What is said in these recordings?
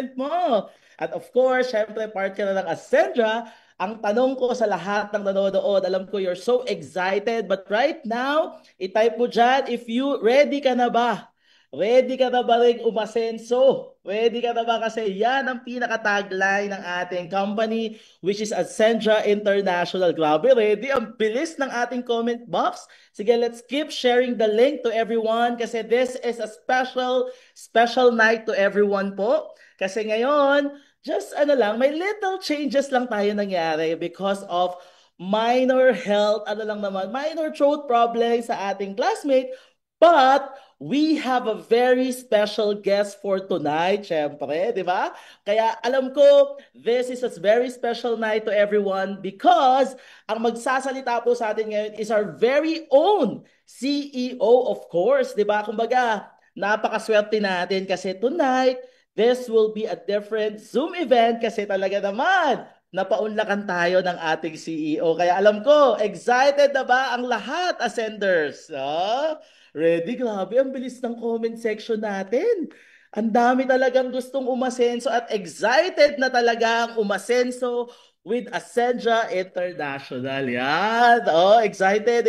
mo. At of course, syempre part ka na ng Ascendra. Ang tanong ko sa lahat ng nanonood, alam ko you're so excited, but right now, itype mo dyan if you ready ka na ba? Ready ka na ba rin umasenso? Ready ka na ba? Kasi yan ang pinaka-tagline ng ating company, which is Ascendra International. Grabe, ready. Ang bilis ng ating comment box. Sige, let's keep sharing the link to everyone kasi this is a special night to everyone po. Kasi ngayon, just ano lang, may little changes lang tayo nangyari because of minor health, ano lang naman, minor throat problem sa ating classmate. But we have a very special guest for tonight, syempre, di ba? Kaya alam ko, this is a very special night to everyone because ang magsasalita po sa atin ngayon is our very own CEO, of course, di ba? Kumbaga, napakaswerte natin kasi tonight, this will be a different Zoom event kasi talaga naman napaunlakan tayo ng ating CEO. Kaya alam ko, excited na ba ang lahat, Ascenders? Ah, ready? Grabe, ang bilis ng comment section natin. Ang dami talagang gustong umasenso at excited na talagang umasenso with Ascendra International. Yan. Oh, excited.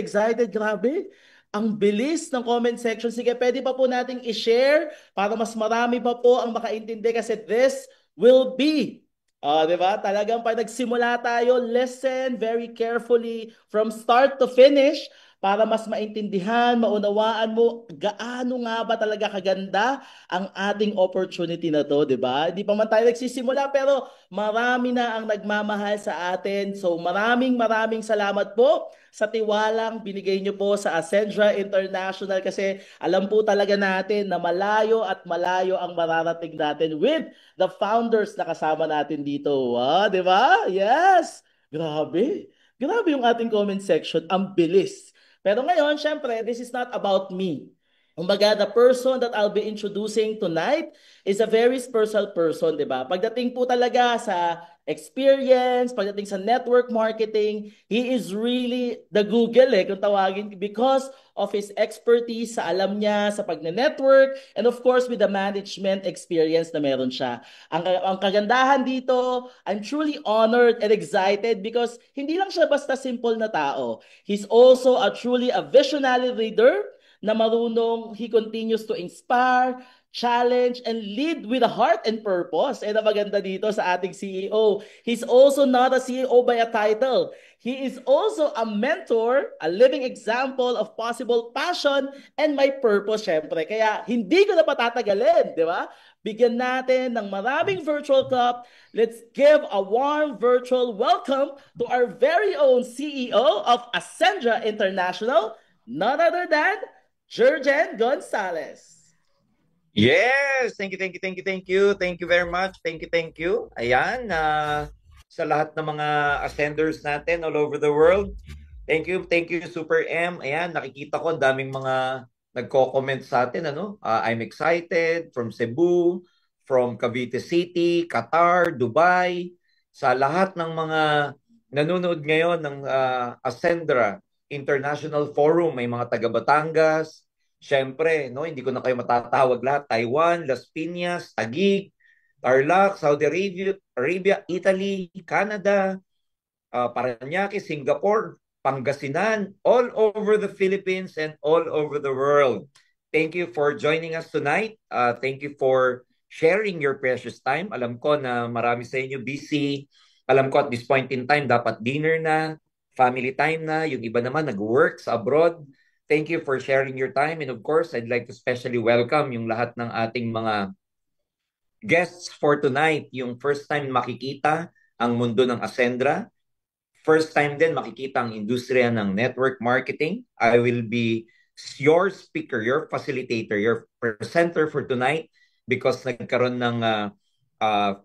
Grabe. Ang bilis ng comment section. Sige, pwede pa po nating i-share para mas marami pa po ang makaintindi kasi this will be, di ba? Talagang pag nagsimula tayo, listen very carefully from start to finish para mas maintindihan, maunawaan mo gaano nga ba talaga kaganda ang ating opportunity na to, di ba? Hindi pa man tayo nagsisimula pero marami na ang nagmamahal sa atin. So maraming salamat po sa tiwalang binigay niyo po sa Ascendra International kasi alam po talaga natin na malayo at malayo ang mararating natin with the founders na kasama natin dito. Ah, di ba? Yes! Grabe. Grabe yung ating comment section. Ang bilis. Pero ngayon, syempre, this is not about me. Kumbaga, the person that I'll be introducing tonight is a very special person, di ba? Pagdating po talaga sa experience, pagdating sa network marketing, he is really the Google kung tawagin because of his expertise sa alam niya sa pagne-network and of course with the management experience na meron siya. Ang kagandahan dito, I'm truly honored and excited because hindi lang siya basta simple na tao. He's also truly a visionary leader na marunong he continues to inspire, challenge, and lead with a heart and purpose. And ang maganda dito sa ating CEO, he's also not a CEO by a title. He is also a mentor, a living example of possible passion and my purpose, syempre. Kaya hindi ko na patatagalin, di ba? Bigyan natin ng maraming virtual clap. Let's give a warm virtual welcome to our very own CEO of Ascendra International, none other than Jurgen Gonzalez. Yes, thank you very much. Thank you. Ayan, sa lahat ng mga ascenders natin all over the world. Thank you Super M. Ayan, nakikita ko ang daming mga nagko-comment sa atin ano. I'm excited from Cebu, from Cavite City, Qatar, Dubai, sa lahat ng mga nanonood ngayon ng Ascendra International Forum, may mga taga Batangas. Siyempre, no, hindi ko na kayo matatawag lahat. Taiwan, Las Piñas, Taguig, Tarlac, Saudi Arabia, Italy, Canada, Parañaque, Singapore, Pangasinan, all over the Philippines and all over the world. Thank you for joining us tonight. Thank you for sharing your precious time. Alam ko na marami sa inyo busy. Alam ko at this point in time, dapat dinner na, family time na. Yung iba naman nag-work sa abroad. Thank you for sharing your time. And of course, I'd like to especially welcome yung lahat ng ating mga guests for tonight. Yung first time makikita ang mundo ng Ascendra. First time din makikita ang industriya ng network marketing. I will be your speaker, your facilitator, your presenter for tonight because nagkaroon ng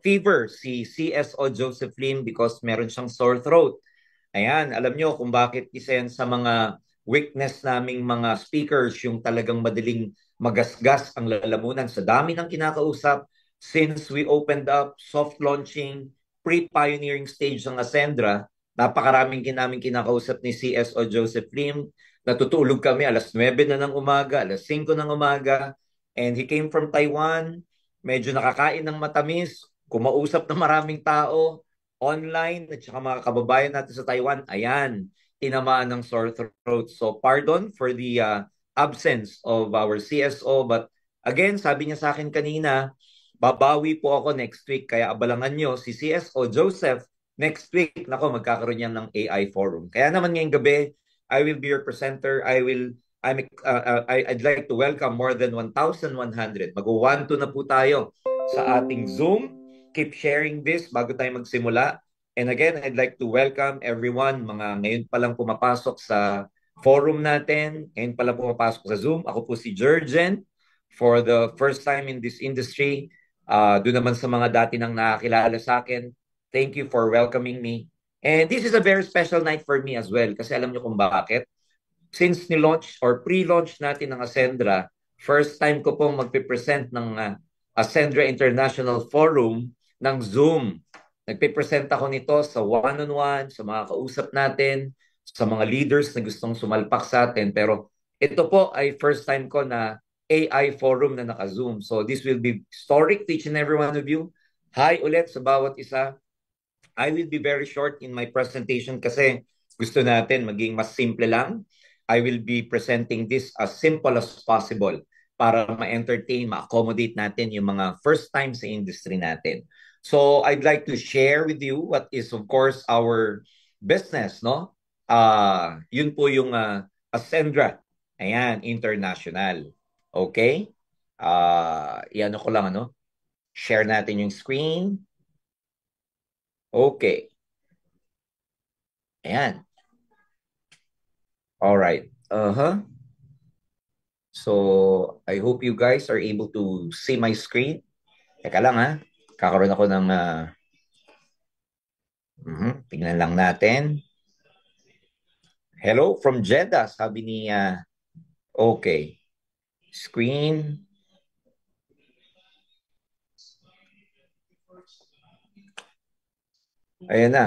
fever si CSO Joseph Lim because meron siyang sore throat. Ayan, alam nyo kung bakit isa yan sa mga weakness naming mga speakers, yung talagang madaling magasgas ang lalamunan sa dami ng kinakausap since we opened up soft launching, pre-pioneering stage ng Ascendra. Napakaraming namin kinakausap ni CSO Joseph Lim. Natutulog kami alas 9 na ng umaga, alas 5 ng umaga. And he came from Taiwan. medyo nakakain ng matamis, kumausap ng maraming tao, online, at saka mga kababayan natin sa Taiwan, ayan, tinamaan ng sore throat. So pardon for the absence of our CSO, but again, sabi niya sa akin kanina, babawi po ako next week, kaya abangan nyo si CSO Joseph next week. Nako, magkakaroon yan ng AI forum. Kaya naman ngayong gabi, I will be your presenter. I'd like to welcome more than 1,100. Mag-1-2 na po tayo sa ating Zoom. Keep sharing this bago tayo magsimula. And again, I'd like to welcome everyone, mga ngayon pa lang pumapasok sa forum natin, ngayon pa lang pumapasok sa Zoom. Ako po si Jurgen, for the first time in this industry. Doon naman sa mga dati nang nakakilala sa akin, thank you for welcoming me. And this is a very special night for me as well, kasi alam niyo kung bakit. Since ni-launch or pre-launch natin ng Ascendra, first time ko pong magpipresent ng Ascendra International Forum ng Zoom. Nagpipresent ako nito sa one-on-one, sa mga kausap natin, sa mga leaders na gustong sumalpak sa atin. Pero ito po ay first time ko na AI forum na naka-Zoom. So this will be historic to each and every one of you. Hi ulit sa bawat isa. I will be very short in my presentation kasi gusto natin maging mas simple lang. I will be presenting this as simple as possible para ma-entertain, ma-accommodate natin yung mga first time sa industry natin. So I'd like to share with you what is of course our business, no? Yun po yung Ascendra. Ayan, international. Okay? Iano ko lang ano? Share natin yung screen. Okay. Ayan. All right. Uh-huh. So, I hope you guys are able to see my screen. Teka lang ha. Kakaroon ako ng tingnan lang natin. Hello from Jeddah, sabi ni okay. Screen. Ayan na.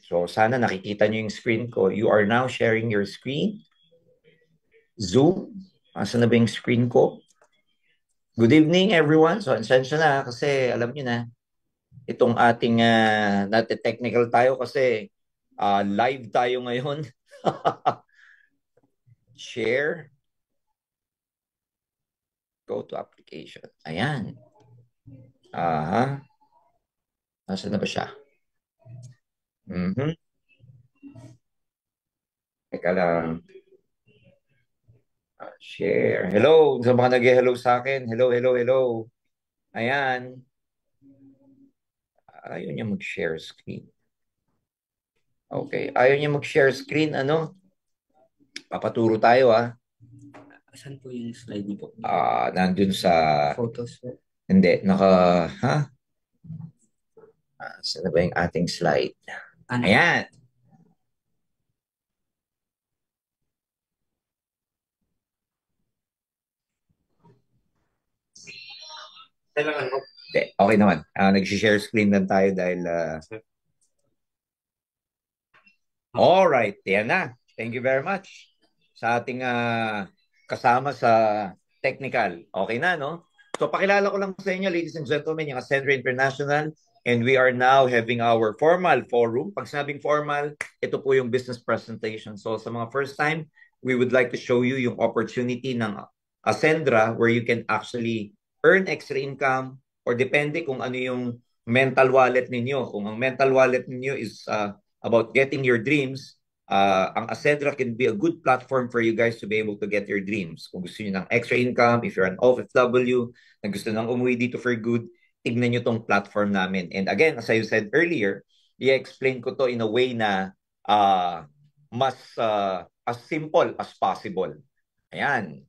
So, sana nakikita nyo yung screen ko. You are now sharing your screen. Zoom. Asa na ba yung screen ko? Good evening, everyone. So, ansensya na kasi alam nyo na, itong ating technical tayo kasi live tayo ngayon. Share. Go to application. Ayan. Aha. Nasaan na ba siya? Teka lang. Share. Hello. Sa mga nag-hello sa akin. Hello, hello, hello. Ayan. Ayaw niya mag-share screen. Okay. Ayaw niya mag-share screen. Ano? Papaturo tayo Saan po yung slide niyo po? Nandun sa... Photos po? Hindi. Saan na ba yung ating slide? Ano? Ayan. Okay naman. Nag-share screen lang tayo dahil... Alright. Yan na. Thank you very much sa ating kasama sa technical. Okay na, no? So, pakilala ko lang sa inyo, ladies and gentlemen, yung Ascendra International, and we are now having our formal forum. Pag sinabing formal, ito po yung business presentation. So, sa mga first time, we would like to show you yung opportunity ng Ascendra where you can actually earn extra income or depende kung ano yung mental wallet ninyo. Kung ang mental wallet ninyo is about getting your dreams, ang Ascendra can be a good platform for you guys to be able to get your dreams. Kung gusto niyo ng extra income, if you're an OFW, na gusto nang umuwi dito for good, tignan niyo tong platform namin. And again, as I said earlier, i-explain ko to in a way na mas as simple as possible. Ayan.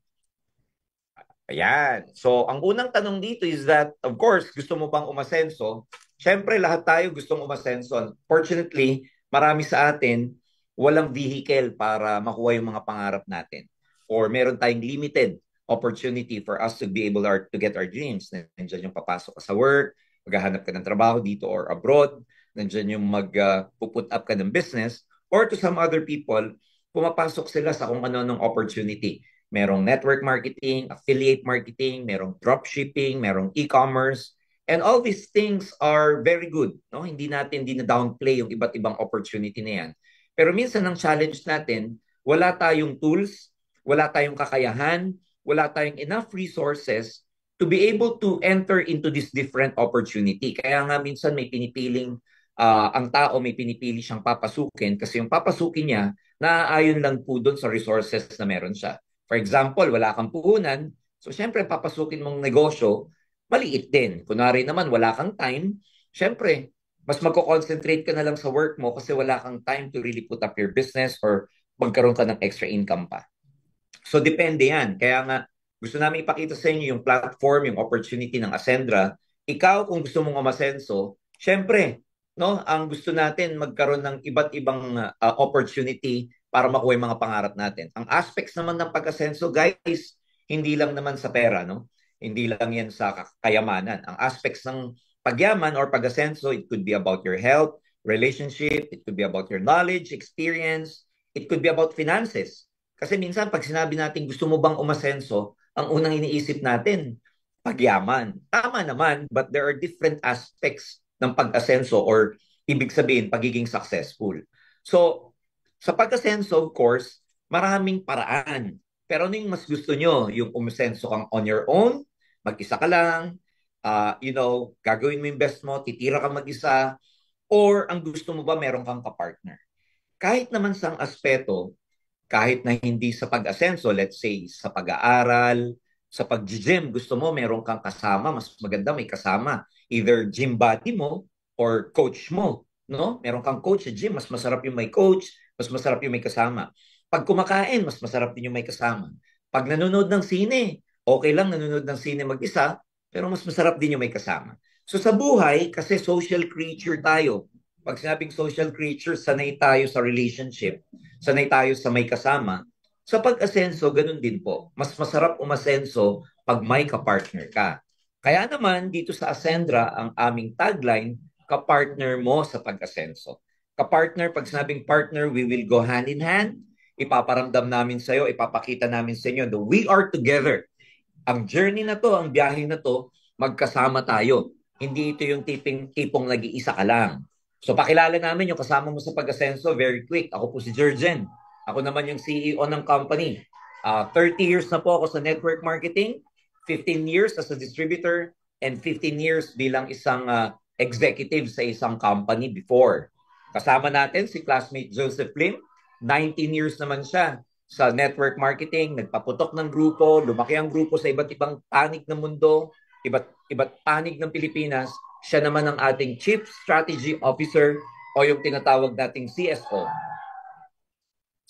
Ayan. So, ang unang tanong dito is that, of course, gusto mo pang umasenso. Siyempre, lahat tayo gustong umasenso. Fortunately, marami sa atin walang vehicle para makuha yung mga pangarap natin. Or meron tayong limited opportunity for us to be able to get our dreams. Nandiyan yung papasok ka sa work, maghahanap ka ng trabaho dito or abroad, nandiyan yung mag-put up ka ng business, or to some other people, pumapasok sila sa kung ano ng opportunity. merong network marketing, affiliate marketing, merong dropshipping, merong e-commerce. And all these things are very good. No? Hindi na downplay yung iba't ibang opportunity na yan. Pero minsan ang challenge natin, wala tayong tools, wala tayong kakayahan, wala tayong enough resources to be able to enter into this different opportunity. Kaya nga minsan may pinipiling, ang tao may pinipili siyang papasukin kasi yung papasukin niya, naaayon lang po doon sa resources na meron siya. For example, wala kang puhunan, so syempre papasukin mong negosyo, maliit din. Kunwari naman, wala kang time, syempre, mas magko-concentrate ka na lang sa work mo kasi wala kang time to really put up your business or magkaroon ka ng extra income pa. So depende yan. Kaya nga, gusto namin ipakita sa inyo yung platform, yung opportunity ng Ascendra. Ikaw, kung gusto mong umasenso, syempre, no, ang gusto natin magkaroon ng iba't ibang opportunity para makuha yung mga pangarap natin. Ang aspects naman ng pag-asenso, guys, hindi lang naman sa pera, no? Hindi lang yan sa kayamanan. Ang aspects ng pagyaman or pag-asenso, it could be about your health, relationship, it could be about your knowledge, experience, it could be about finances. Kasi minsan pag sinabi natin gusto mo bang umasenso, ang unang iniisip natin, pagyaman. Tama naman, but there are different aspects ng pag-asenso or ibig sabihin, pagiging successful. So, sa pag-asenso, of course, maraming paraan. Pero ano yung mas gusto nyo? Yung umasenso kang on your own, mag-isa ka lang, gagawin mo yung best mo, titira ka mag-isa, or ang gusto mo ba meron kang kapartner? Kahit naman sa aspeto, kahit na hindi sa pag-asenso, let's say, sa pag-aaral, sa pag-gym, gusto mo meron kang kasama, mas maganda may kasama. Either gym buddy mo or coach mo. No? Meron kang coach sa gym, mas masarap yung may coach, mas masarap yung may kasama. Pag kumakain, mas masarap din yung may kasama. Pag nanonood ng sine, okay lang nanonood ng sine mag-isa, pero mas masarap din yung may kasama. So sa buhay, kasi social creature tayo. Pag sinabing social creature, sanay tayo sa relationship, sanay tayo sa may kasama. Sa pag-asenso, ganun din po. Mas masarap umasenso pag may kapartner ka. Kaya naman, dito sa Ascendra, ang aming tagline, kapartner mo sa pag-asenso. Kapartner, pag sinabing partner, we will go hand in hand. Ipaparamdam namin sa iyo, ipapakita namin sa inyo that we are together. Ang journey na to, ang biyahe na to, magkasama tayo. Hindi ito yung tipong nag-iisa ka lang. So pakilala namin yung kasama mo sa pag-asenso, very quick. Ako po si Jurgen. Ako naman yung CEO ng company. 30 years na po ako sa network marketing, 15 years as a distributor, and 15 years bilang isang executive sa isang company before. Kasama natin si classmate Joseph Lim, 19 years naman siya sa network marketing, nagpaputok ng grupo, lumaki ang grupo sa iba't ibang panig ng mundo, iba't panig ng Pilipinas. Siya naman ang ating Chief Strategy Officer o yung tinatawag nating CSO.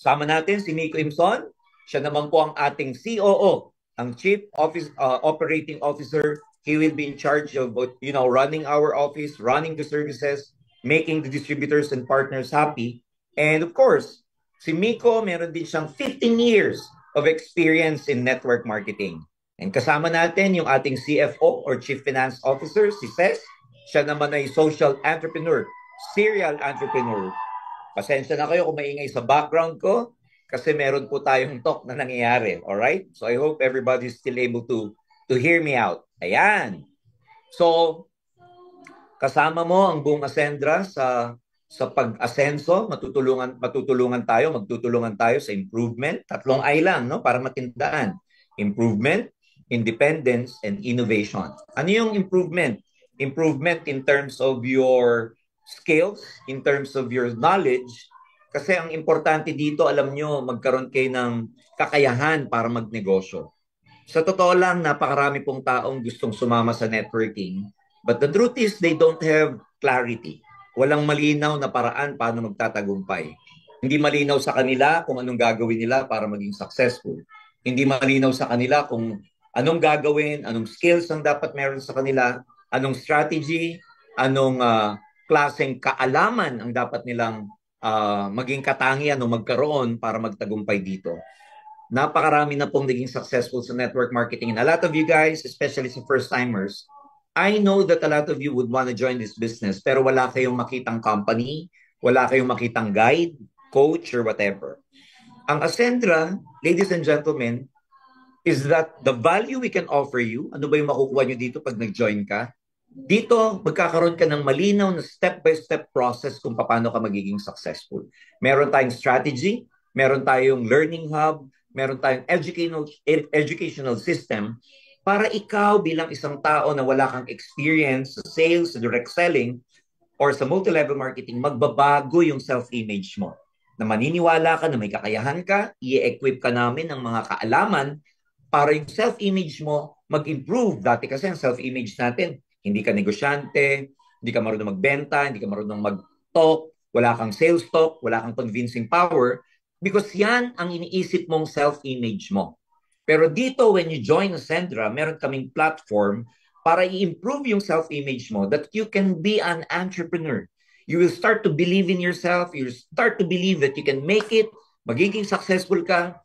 Sama natin si Miko Imson. Siya naman po ang ating COO, ang Chief Operating Officer. He will be in charge of running our office, running the services, making the distributors and partners happy. And of course, si Miko, meron din siyang 15 years of experience in network marketing. And kasama natin yung ating CFO or Chief Finance Officer, si Ces. Siya naman ay social entrepreneur, serial entrepreneur. Pasensya na kayo kung maingay sa background ko kasi meron po tayong talk na nangyayari. Alright? So I hope everybody is still able to hear me out. Ayan. So, kasama mo ang buong Ascendra sa pag-asenso, magtutulungan tayo sa improvement. Tatlong I lang, no? Para matindaan. Improvement, independence, and innovation. Ano yung improvement? Improvement in terms of your skills, in terms of your knowledge. Kasi ang importante dito, alam nyo, magkaroon kayo ng kakayahan para magnegosyo. Sa totoo lang, napakarami pong taong gustong sumama sa networking. But the truth is, they don't have clarity. Walang malinaw na paraan paano magtatagumpay. Hindi malinaw sa kanila kung anong gagawin nila para maging successful. Hindi malinaw sa kanila kung anong gagawin, anong skills ang dapat meron sa kanila, anong strategy, anong klaseng kaalaman ang dapat nilang maging katangian o magkaroon para magtagumpay dito. Napakarami na pong naging successful sa network marketing. And a lot of you guys, especially sa first-timers, I know that a lot of you would want to join this business pero wala kayong makitang company, wala kayong makitang guide, coach, or whatever. Ang Ascendra, ladies and gentlemen, is that the value we can offer you, ano ba yung makukuha nyo dito pag nag-join ka? Dito, magkakaroon ka ng malinaw na step-by-step process kung paano ka magiging successful. Meron tayong strategy, meron tayong learning hub, meron tayong educational system para ikaw bilang isang tao na wala kang experience sa sales, sa direct selling, or sa multi-level marketing, magbabago yung self-image mo. Na maniniwala ka na may kakayahan ka, i-equip ka namin ng mga kaalaman para yung self-image mo mag-improve. Dati kasi ang self-image natin, hindi ka negosyante, hindi ka marunong magbenta, hindi ka marunong mag-talk, wala kang sales talk, wala kang convincing power, because yan ang iniisip mong self-image mo. Pero dito, when you join Ascendra, meron kaming platform para i-improve yung self-image mo that you can be an entrepreneur. You will start to believe in yourself, you will start to believe that you can make it, magiging successful ka,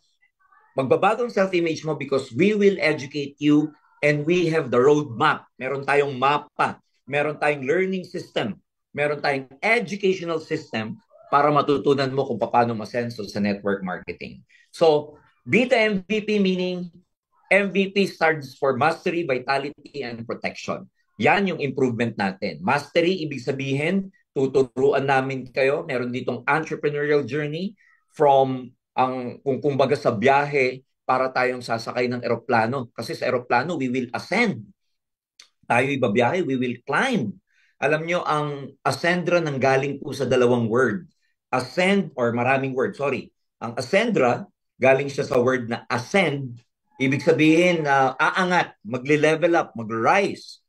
magbabago ang self-image mo because we will educate you and we have the roadmap. Meron tayong mapa, meron tayong learning system, meron tayong educational system para matutunan mo kung paano masenso sa network marketing. So, be the MVP meaning MVP stands for Mastery, Vitality, and Protection. Yan yung improvement natin. Mastery, ibig sabihin, tuturuan namin kayo. Meron ditong entrepreneurial journey from kung kumbaga sa biyahe para tayong sasakay ng eroplano. Kasi sa eroplano, we will ascend. Tayo ibabiyahe, we will climb. Alam nyo, ang Ascendra nanggaling po sa dalawang word. Ascend, or maraming word, sorry. Ang Ascendra, galing siya sa word na ascend. Ibig sabihin na aangat, magle-level up, mag-rise.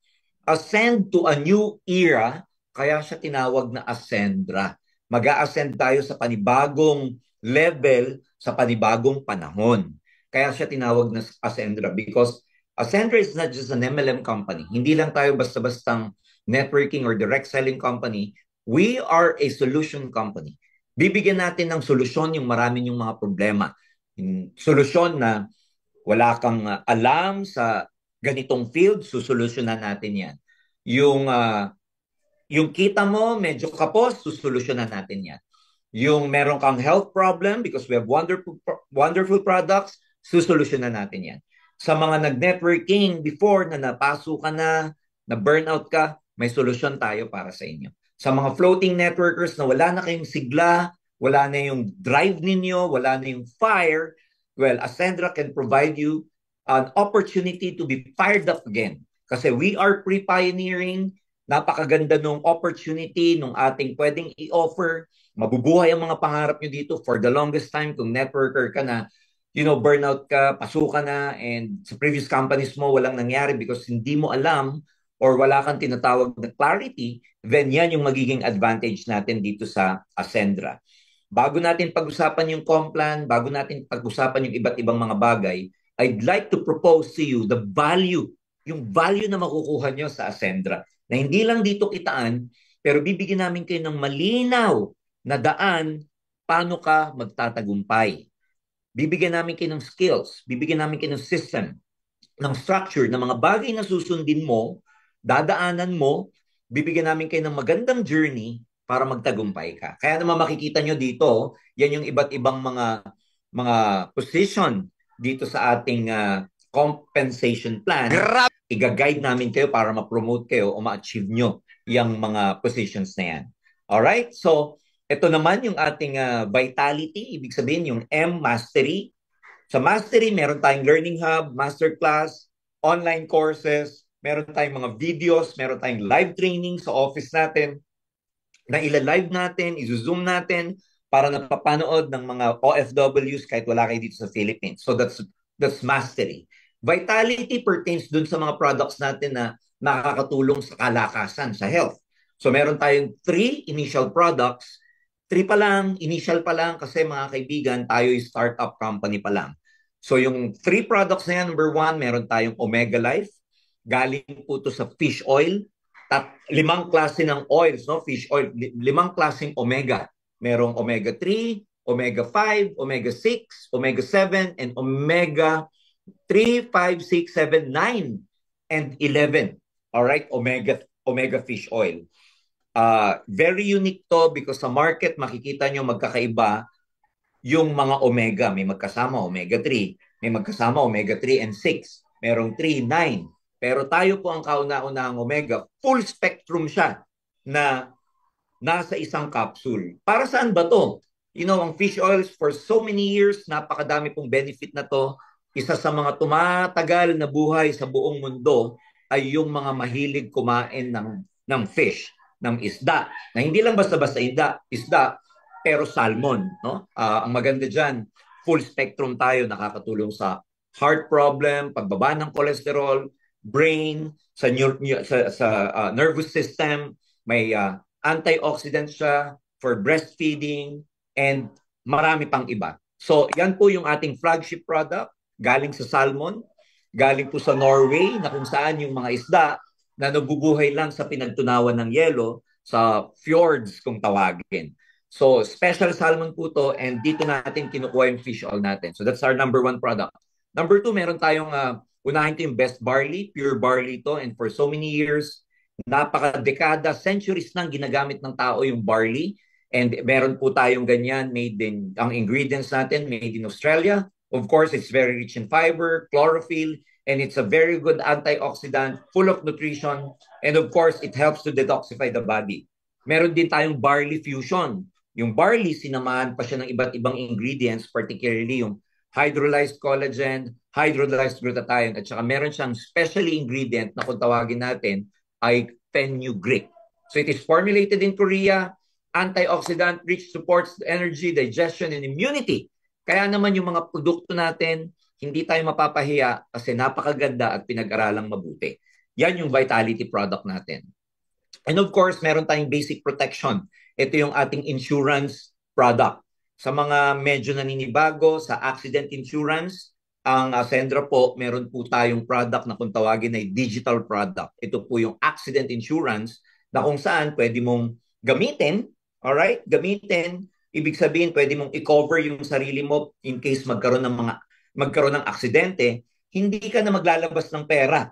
Ascend to a new era, kaya siya tinawag na Ascendra. Mag-a-ascend tayo sa panibagong level, sa panibagong panahon. Kaya siya tinawag na Ascendra because Ascendra is not just an MLM company. Hindi lang tayo basta-bastang networking or direct selling company. We are a solution company. Bibigyan natin ng solusyon yung marami yung mga problema. Yung solusyon na wala kang alam sa ganitong field, susolusyonan natin yan. Yung kita mo, medyo kapos, susolusyonan natin yan. Yung meron kang health problem because we have wonderful products, susolusyonan natin yan. Sa mga nag-networking before na napaso ka na burnout ka, may solusyon tayo para sa inyo. Sa mga floating networkers na wala na kayong sigla, wala na yung drive ninyo, wala na yung fire, well, Ascendra can provide you an opportunity to be fired up again. Kasi we are pre-pioneering, napakaganda nung opportunity nung ating pwedeng i-offer. Mabubuhay ang mga pangarap nyo dito for the longest time kung networker ka na, burnout ka, pasuka na, and sa previous companies mo walang nangyari because hindi mo alam or wala kang tinatawag na clarity, then yan yung magiging advantage natin dito sa Ascendra. Bago natin pag-usapan yung Complan, bago natin pag-usapan yung iba't ibang mga bagay, I'd like to propose to you the value, yung value na makukuha nyo sa Ascendra. Na hindi lang dito kitaan, pero bibigyan namin kayo ng malinaw na daan paano ka magtatagumpay. Bibigyan namin kayo ng skills, bibigyan namin kayo ng system, ng structure, ng mga bagay na susundin mo, dadaanan mo, bibigyan namin kayo ng magandang journey para magtagumpay ka. Kaya naman makikita nyo dito, yan yung iba't ibang mga position dito sa ating compensation plan. Iga-guide namin kayo para ma-promote kayo o ma-achieve nyo yung mga positions na yan. Alright? So, ito naman yung ating vitality, ibig sabihin yung M, mastery. Sa mastery, meron tayong learning hub, masterclass, online courses, meron tayong mga videos, meron tayong live training sa office natin, na ila-live natin, i-zoom natin para napapanood ng mga OFWs kahit wala kayo dito sa Philippines. So that's mastery. Vitality pertains dun sa mga products natin na nakakatulong sa kalakasan, sa health. So meron tayong 3 initial products. 3 pa lang, initial pa lang kasi mga kaibigan, tayo ay startup company pa lang. So yung 3 products na yan, number 1, meron tayong Omega Life. Galing po to sa fish oil. 5 klase ng oils, no? Fish oil, 5 klaseng omega. Merong omega 3, omega 5, omega 6, omega 7, and omega 3, 5, 6, 7, 9, and 11. Alright, omega fish oil. Very unique to because sa market makikita nyo magkakaiba yung mga omega. May magkasama omega 3, May magkasama omega-3 and 6. Merong 3, 9. Pero tayo po ang kauna-unahang omega, full spectrum siya na nasa isang capsule. Para saan ba to? Ang fish oils for so many years, napakadami pong benefit na to. Isa sa mga tumatagal na buhay sa buong mundo ay yung mga mahilig kumain ng fish, ng isda. Na hindi lang basta-basta isda, pero salmon. No? Ang maganda dyan, full spectrum tayo, nakakatulong sa heart problem, pagbaba ng cholesterol, brain, sa nervous system, may antioxidant siya for breastfeeding, and marami pang iba. So, yan po yung ating flagship product, galing sa salmon, galing po sa Norway, na kung saan yung mga isda na nabubuhay lang sa pinagtunawan ng yelo, sa fjords kung tawagin. So, special salmon po to, and dito natin kinukuha yung fish oil natin. So, that's our number 1 product. Number 2, meron tayong, unahin ko yung best barley, pure barley to, and for so many years, napaka-dekada, centuries nang ginagamit ng tao yung barley. And meron po tayong ganyan, ang ingredients natin, made in Australia. Of course, it's very rich in fiber, chlorophyll, and it's a very good antioxidant, full of nutrition. And of course, it helps to detoxify the body. Meron din tayong barley fusion. Yung barley, sinamahan pa siya ng iba't ibang ingredients, particularly yung hydrolyzed collagen, hydrolyzed glutathione, at saka meron siyang specially ingredient na kung tawagin natin ay fenugreek. So it is formulated in Korea, antioxidant, rich, supports energy, digestion, and immunity. Kaya naman yung mga produkto natin, hindi tayo mapapahiya kasi napakaganda at pinag-aralang mabuti. Yan yung vitality product natin. And of course, meron tayong basic protection. Ito yung ating insurance product. Sa mga medyo naninibago sa accident insurance, ang Ascendra po, meron po tayong product na kung tawagin ay digital product. Ito po yung accident insurance na kung saan pwede mong gamitin, alright? Gamitin, ibig sabihin pwede mong i-cover yung sarili mo in case magkaroon ng aksidente, hindi ka na maglalabas ng pera.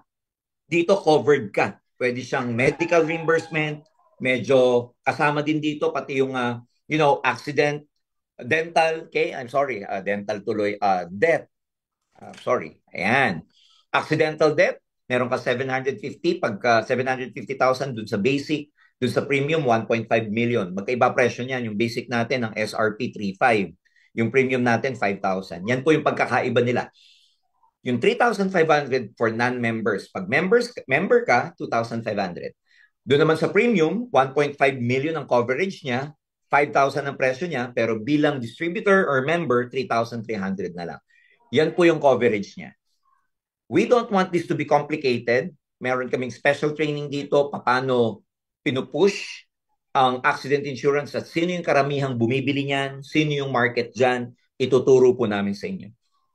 Dito covered ka. Pwede siyang medical reimbursement, medyo kasama din dito pati yung accident, dental, dental tuloy, death. Sorry. Ayan. Accidental death, meron ka 750, pagka 750,000 dun sa basic, dun sa premium 1.5 million. Magkaiba presyo niyan, yung basic natin ng SRP 3.5, yung premium natin 5,000. Yan po yung pagkakaiba nila. Yung 3,500 for non-members. Pag member ka, 2,500. Doon naman sa premium, 1.5 million ang coverage niya, 5,000 ang presyo niya, pero bilang distributor or member, 3,300 na lang. Yan po yung coverage niya. We don't want this to be complicated. Meron kaming special training dito, paano pinupush ang accident insurance at sino yung karamihang bumibili niyan, sino yung market dyan, ituturo po namin sa inyo.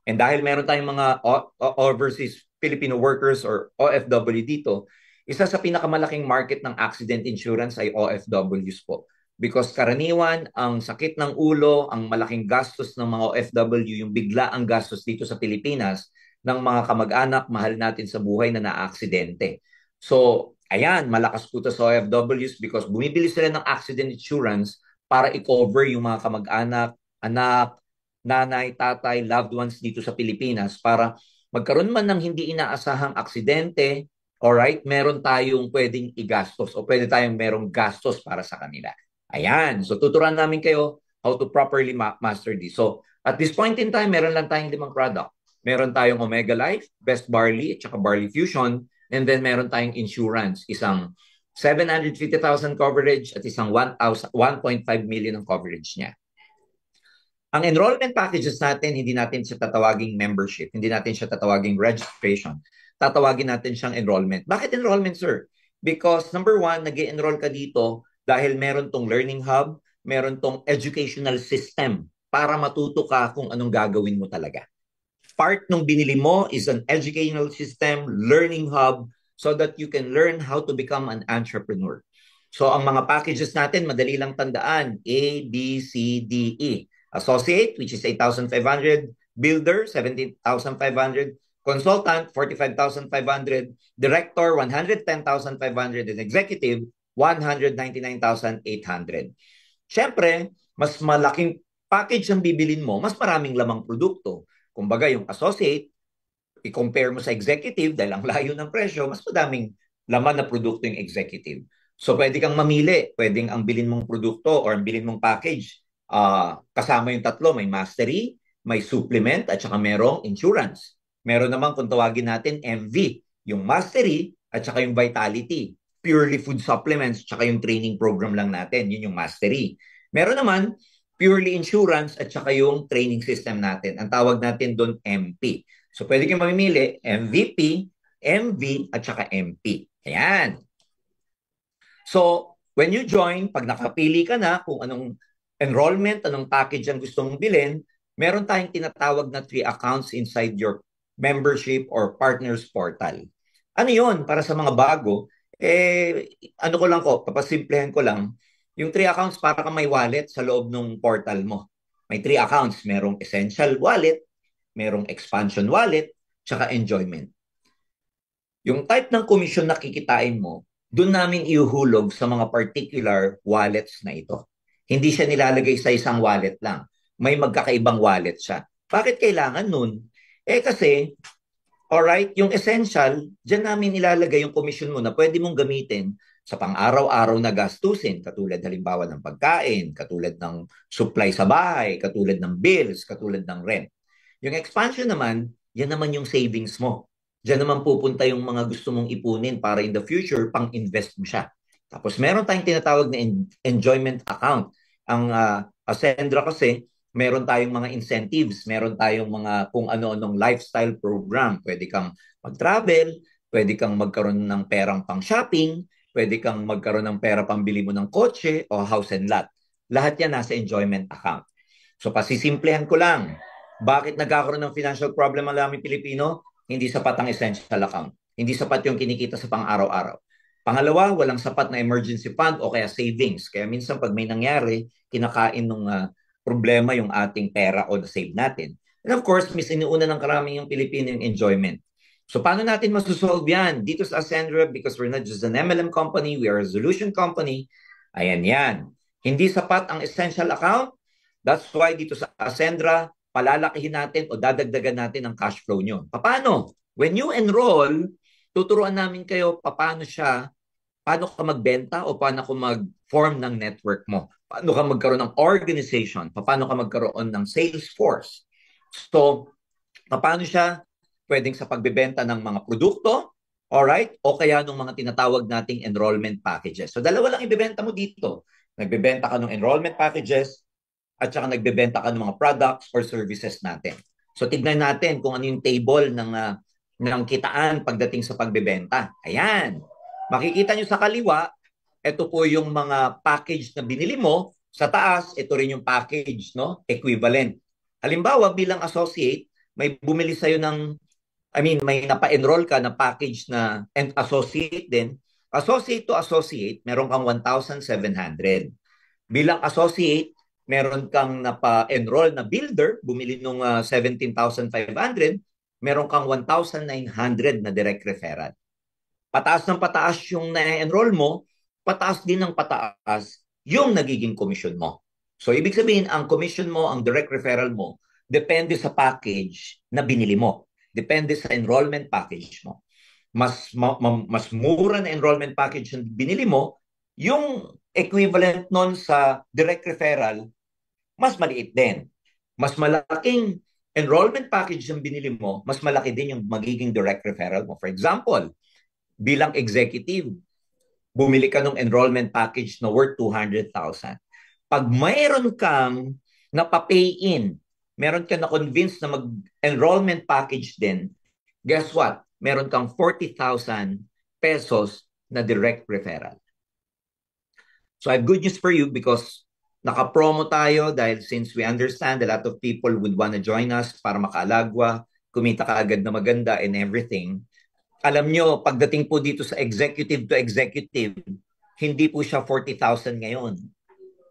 And dahil meron tayong mga overseas Filipino workers or OFW dito, isa sa pinakamalaking market ng accident insurance ay OFWs po. Because karaniwan, ang sakit ng ulo, ang malaking gastos ng mga OFW, yung bigla ang gastos dito sa Pilipinas ng mga kamag-anak, mahal natin sa buhay na naaksidente. So, ayan, malakas po ito sa OFWs because bumibili sila ng accident insurance para i-cover yung mga kamag-anak, anak, nanay, tatay, loved ones dito sa Pilipinas para magkaroon man ng hindi inaasahang aksidente, alright, meron tayong pwedeng igastos o pwede tayong merong gastos para sa kanila. Ayan, so tuturuan namin kayo how to properly master this. So, at this point in time, meron lang tayong 5 product. Meron tayong Omega Life, Best Barley, at saka Barley Fusion, and then meron tayong insurance, isang 750,000 coverage at isang 1.5 million ang coverage niya. Ang enrollment packages natin, hindi natin siya tatawaging membership, hindi natin siya tatawaging registration. Tatawagin natin siyang enrollment. Bakit enrollment, sir? Because number 1, nag-enroll ka dito dahil meron tong learning hub, meron tong educational system para matuto ka kung anong gagawin mo talaga. Part nung binili mo is an educational system, learning hub, so that you can learn how to become an entrepreneur. So ang mga packages natin, madali lang tandaan, A, B, C, D, E. Associate, which is 8,500, Builder, 17,500, Consultant, 45,500, Director, 110,500, and Executive, 199,800. Siyempre, mas malaking package ang bibilin mo, mas maraming lamang produkto. Kumbaga, yung associate, i-compare mo sa executive dahil ang layo ng presyo, mas madaming laman na produkto yung executive. So pwede kang mamili, pwedeng ang bilin mong produkto or ang bilin mong package, kasama yung tatlo, may mastery, may supplement, at saka merong insurance. Meron naman kung tawagin natin MV, yung mastery at saka yung vitality. Purely food supplements, tsaka yung training program lang natin, yun yung mastery. Meron naman purely insurance at saka yung training system natin. Ang tawag natin doon MP. So pwede kayong mamimili MVP, MV at saka MP. Ayan. So when you join, pag nakapili ka na kung anong enrollment, anong package ang gusto mong bilhin, meron tayong tinatawag na 3 accounts inside your membership or partners portal. Ano yun? Para sa mga bago, ano ko lang ko, papasimplihan ko lang, yung 3 accounts para kang may wallet sa loob ng portal mo. May 3 accounts. Merong essential wallet, merong expansion wallet, tsaka enjoyment. Yung type ng commission na kikitain mo, doon namin ihuhulog sa mga particular wallets na ito. Hindi siya nilalagay sa isang wallet lang. May magkakaibang wallet siya. Bakit kailangan nun? Kasi, alright, yung essential, dyan namin ilalagay yung commission mo na pwede mong gamitin sa pang-araw-araw na gastusin, katulad halimbawa ng pagkain, katulad ng supply sa bahay, katulad ng bills, katulad ng rent. Yung expansion naman, yan naman yung savings mo. Diyan naman pupunta yung mga gusto mong ipunin para in the future, pang-invest mo siya. Tapos meron tayong tinatawag na enjoyment account. Ang Ascendra kasi, meron tayong mga incentives, meron tayong mga kung ano-anong lifestyle program. Pwede kang mag-travel, pwede kang magkaroon ng perang pang-shopping, pwede kang magkaroon ng pera pambili mo ng kotse o house and lot. Lahat yan nasa enjoyment account. So pasisimplehan ko lang, bakit nagkakaroon ng financial problem ang daming Pilipino? Hindi sapat ang essential account. Hindi sapat yung kinikita sa pang-araw-araw. Pangalawa, walang sapat na emergency fund o kaya savings. Kaya minsan pag may nangyari, kinakain ng problema yung ating pera o na-save natin. And of course, inuuna ng karami yung Pilipino yung enjoyment. So paano natin masusolve yan? Dito sa Ascendra, because we're not just an MLM company, we are a solution company. Ayan yan. Hindi sapat ang essential account. That's why dito sa Ascendra, palalakihin natin o dadagdagan natin ang cash flow nyo. Paano? When you enroll, tuturuan namin kayo paano ka magbenta o paano ka mag-form ng network mo. Paano ka magkaroon ng organization, paano ka magkaroon ng sales force. So, paano siya pwedeng sa pagbebenta ng mga produkto, alright? O kaya ng mga tinatawag nating enrollment packages. So, dalawa lang ibebenta mo dito. Nagbebenta ka ng enrollment packages at saka nagbebenta ka ng mga products or services natin. So, tignan natin kung ano yung table ng kitaan pagdating sa pagbebenta. Ayan. Makikita nyo sa kaliwa, ito po yung mga package na binili mo. Sa taas, ito rin yung package, no? Equivalent. Halimbawa, bilang associate, may bumili sa'yo may napa-enroll ka na package na and associate din. Associate to associate, meron kang 1,700. Bilang associate, meron kang napa-enroll na builder, bumili nung 17,500, meron kang 1,900 na direct referral. Pataas ng pataas yung na-enroll mo, pataas din ng pataas yung nagiging commission mo. So, ibig sabihin, ang commission mo, ang direct referral mo, depende sa package na binili mo. Depende sa enrollment package mo. Mas mura na enrollment package na binili mo, yung equivalent nun sa direct referral, mas maliit din. Mas malaking enrollment package yung binili mo, mas malaki din yung magiging direct referral mo. For example, bilang executive, bumili ka ng enrollment package na worth 200,000. Pag mayroon kang napapay in, meron ka na-convince na mag-enrollment package din, guess what? Meron kang 40,000 pesos na direct referral. So I have good news for you because naka-promo tayo dahil since we understand a lot of people would want to join us para makaalagwa, kumita ka agad na maganda and everything. Alam nyo, pagdating po dito sa executive to executive, hindi po siya 40,000 ngayon.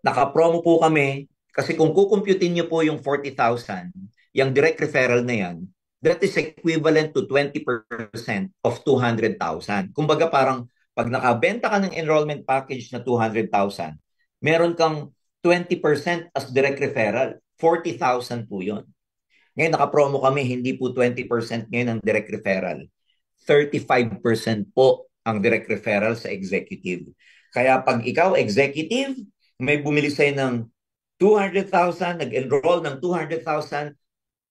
Naka-promo po kami kasi kung kukumputin nyo po yung 40,000, yung direct referral na yan, that is equivalent to 20% of 200,000. Kumbaga parang pag nakabenta ka ng enrollment package na 200,000, meron kang 20% as direct referral. 40,000 po yun. Ngayon, naka-promo kami, hindi po 20% ngayon ang direct referral. 35% po ang direct referral sa executive. Kaya pag ikaw, executive, may bumili sa'yo ng 200,000, nag-enroll ng 200,000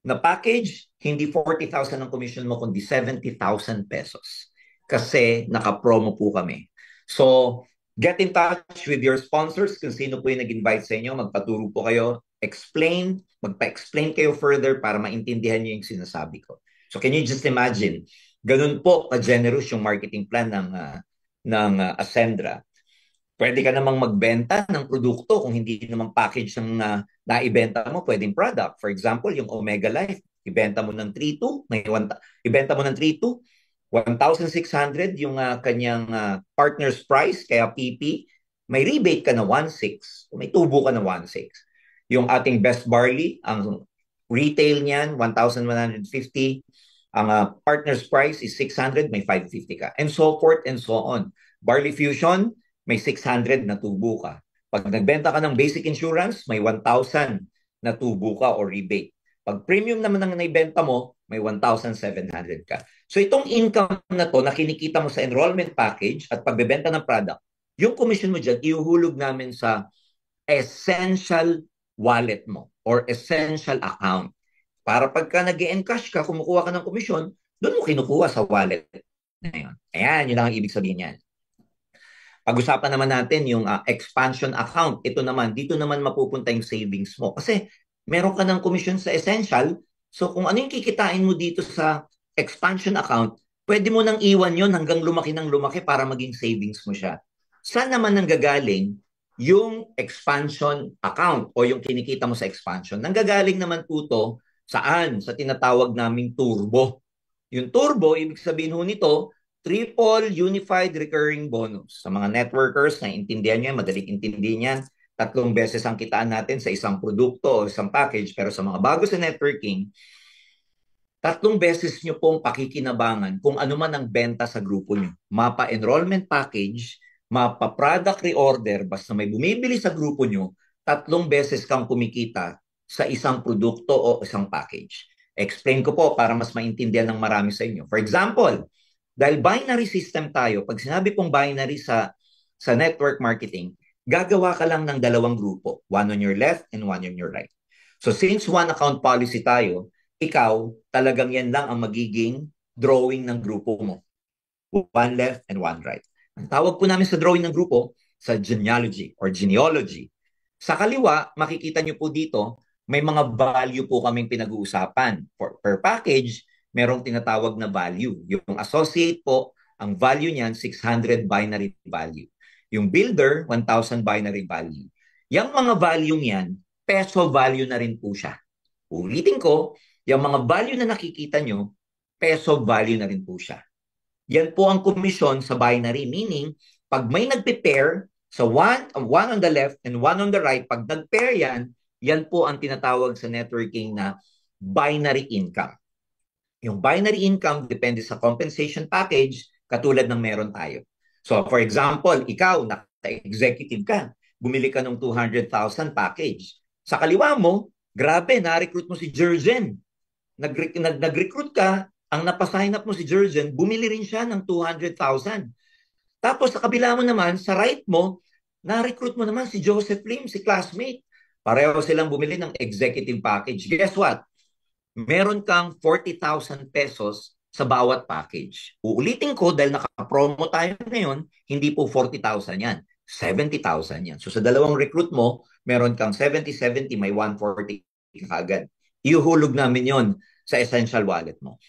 na package, hindi 40,000 ang commission mo, kundi 70,000 pesos. Kasi naka-promo po kami. So, get in touch with your sponsors kung sino po yung nag-invite sa inyo, magpaturo po kayo, magpa-explain kayo further para maintindihan niyo yung sinasabi ko. So, can you just imagine, ganun po ka-generous yung marketing plan ng Ascendra. Pwede ka namang magbenta ng produkto kung hindi naman package ng naibenta mo, pwedeng product. For example, yung Omega Life, ibenta mo ng 3,200, ibenta mo ng 3,200, 1,600 yung kanyang partner's price, kaya PP, may rebate ka na 1,600, may tubo ka na 1,600. Yung ating Best Barley, ang retail niyan, 1,150, ang partner's price is 600, may 550 ka. And so forth and so on. Barley Fusion, may 600 na tubo ka. Pag nagbenta ka ng basic insurance, may 1,000 na tubo ka o rebate. Pag premium naman ang naibenta mo, may 1,700 ka. So itong income na to na kinikita mo sa enrollment package at pagbebenta ng product, yung commission mo dyan, ihuhulog namin sa essential wallet mo or essential account. Para pagka nag-encash ka, kumukuha ka ng commission, doon mo kinukuha sa wallet. Ayan, yun lang ang ibig sabihin yan. Pag-usapan naman natin yung expansion account. Ito naman, dito naman mapupunta yung savings mo. Kasi meron ka ng commission sa essential. So kung ano yung kikitain mo dito sa expansion account, pwede mo nang iwan yon hanggang lumaki ng lumaki para maging savings mo siya. Saan naman nanggagaling yung expansion account o yung kinikita mo sa expansion? Nanggagaling naman po to saan? Sa tinatawag naming turbo. Yung turbo, ibig sabihin ho nito, Triple Unified Recurring Bonus. Sa mga networkers, naiintindihan nyo yan, madaling intindihan yan. 3 beses ang kitaan natin sa isang produkto o isang package. Pero sa mga bago sa networking, 3 beses nyo pong pakikinabangan kung ano man ang benta sa grupo nyo. Mapa enrollment package, mapa product reorder, basta may bumibili sa grupo nyo, 3 beses kang kumikita sa isang produkto o isang package. Explain ko po para mas maintindihan ng marami sa inyo. For example, dahil binary system tayo, pag sinabi pong binary sa network marketing, gagawa ka lang ng 2 grupo. One on your left and one on your right. So since one account policy tayo, ikaw, talagang yan lang ang magiging drawing ng grupo mo. One left and one right. Ang tawag po namin sa drawing ng grupo, sa genealogy or genealogy. Sa kaliwa, makikita nyo po dito, may mga value po kaming pinag-uusapan. Per package, merong tinatawag na value. Yung associate po, ang value niyan, 600 binary value. Yung builder, 1,000 binary value. Yung mga value niyan, peso value na rin po siya. Ulitin ko, yung mga value na nakikita nyo, peso value na rin po siya. Yan po ang komisyon sa binary, meaning, pag may nagpe-pair sa one on the left and one on the right, pag nag-pair yan, yan po ang tinatawag sa networking na binary income. Yung binary income depende sa compensation package katulad ng meron tayo. So for example, ikaw, naka-executive ka, bumili ka ng 200,000 package. Sa kaliwa mo, grabe, na-recruit mo si Jurgen. Nag-recruit ka, ang napasign up mo si Jurgen, bumili rin siya ng 200,000. Tapos sa kabila mo naman, sa right mo, na-recruit mo naman si Joseph Lim, si classmate. Pareho silang bumili ng executive package. Guess what? Meron kang 40,000 pesos sa bawat package. Uulitin ko dahil naka-promo tayo ngayon, hindi po 40,000 yan. 70,000 yan. So sa 2 recruit mo, meron kang 70, may 140 kagad. Iuhulog namin yon sa essential wallet mo.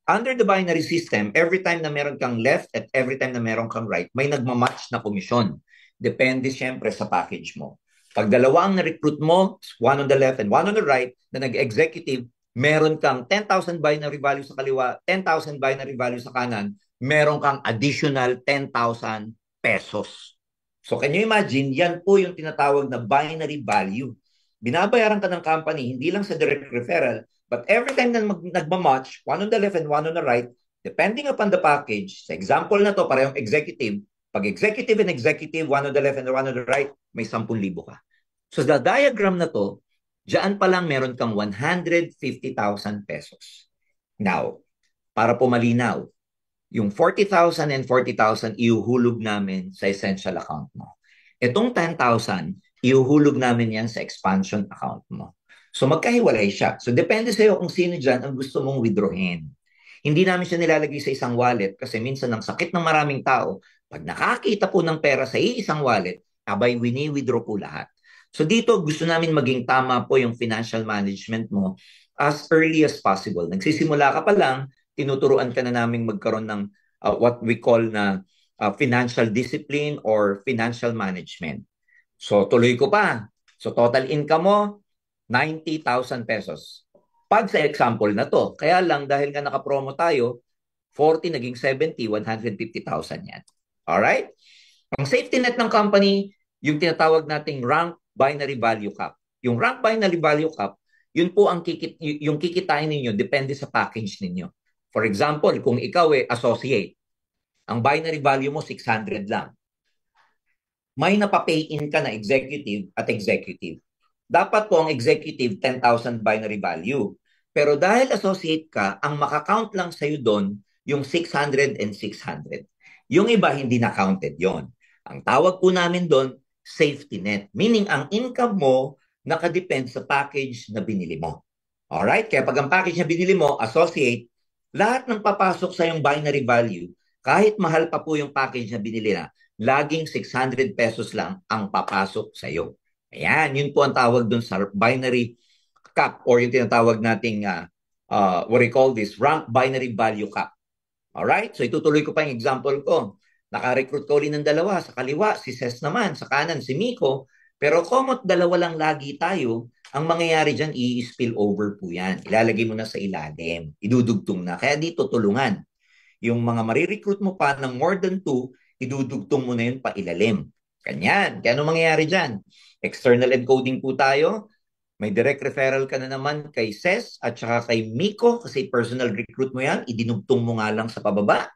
Under the binary system, every time na meron kang left at every time na meron kang right, may nagmamatch na komisyon. Depende siyempre sa package mo. Pag 2 ang na-recruit mo, one on the left and one on the right, na nag-executive, meron kang 10,000 binary value sa kaliwa, 10,000 binary value sa kanan, meron kang additional 10,000 pesos. So can you imagine, yan po yung tinatawag na binary value. Binabayaran ka ng company, hindi lang sa direct referral, but every time na nagmamatch, one on the left and one on the right, depending upon the package, sa example na to, parehong executive, pag executive and executive, one on the left and one on the right, may 10,000 ka. So sa diagram na to, Diyan pa lang meron kang 150,000 pesos. Now, para po malinaw, yung 40,000 and 40,000 ihuhulog namin sa essential account mo. Itong 10,000, ihuhulog namin yan sa expansion account mo. So magkahiwalay siya. So depende sa'yo kung sino dyan ang gusto mong withdrawin. Hindi namin siya nilalagay sa isang wallet kasi minsan ang sakit ng maraming tao, pag nakakita po ng pera sa isang wallet, abay wini-withdraw po lahat. So dito gusto namin maging tama po yung financial management mo as early as possible. Nagsisimula ka pa lang, tinuturuan ka na naming magkaroon ng what we call na financial discipline or financial management. So tuloy ko pa. So total income mo, 90,000 pesos. Pag sa example na to, kaya lang dahil nga nakapromo tayo, 40 naging 70, 150,000 yan. Alright? Ang safety net ng company, yung tinatawag nating rank binary value cap. Yung rank binary value cap, yun po ang yung kikitain ninyo depende sa package ninyo. For example, kung ikaw associate, ang binary value mo 600 lang. May napapay in ka na executive at executive. Dapat po ang executive 10,000 binary value. Pero dahil associate ka, ang makakount lang sa'yo doon yung 600 and 600. Yung iba hindi na counted yon. Ang tawag po namin doon, safety net. Meaning ang income mo nakadepend sa package na binili mo. Alright? Kaya pag ang package na binili mo, associate, lahat ng papasok sa yung binary value, kahit mahal pa po yung package na binili na, laging 600 pesos lang ang papasok sa iyo. Ayan, yun po ang tawag doon sa binary cap or yung tinatawag nating what we call this, rank binary value cap. Alright? So itutuloy ko pa yung example ko. Naka-recruit ko ulit ng dalawa. Sa kaliwa, si Ses naman. Sa kanan, si Miko. Pero komot dalawa lang lagi tayo, ang mangyayari dyan, i-spill over po yan. Ilalagay mo na sa ilalim. Idudugtong na. Kaya dito, tulungan. Yung mga marirecruit mo pa ng more than 2, idudugtong mo na yun pa ilalim. Ganyan. Kaya ano mangyayari dyan? External encoding po tayo. May direct referral ka na naman kay Ses at saka kay Miko kasi personal recruit mo yan. Idinugtong mo nga lang sa pababa.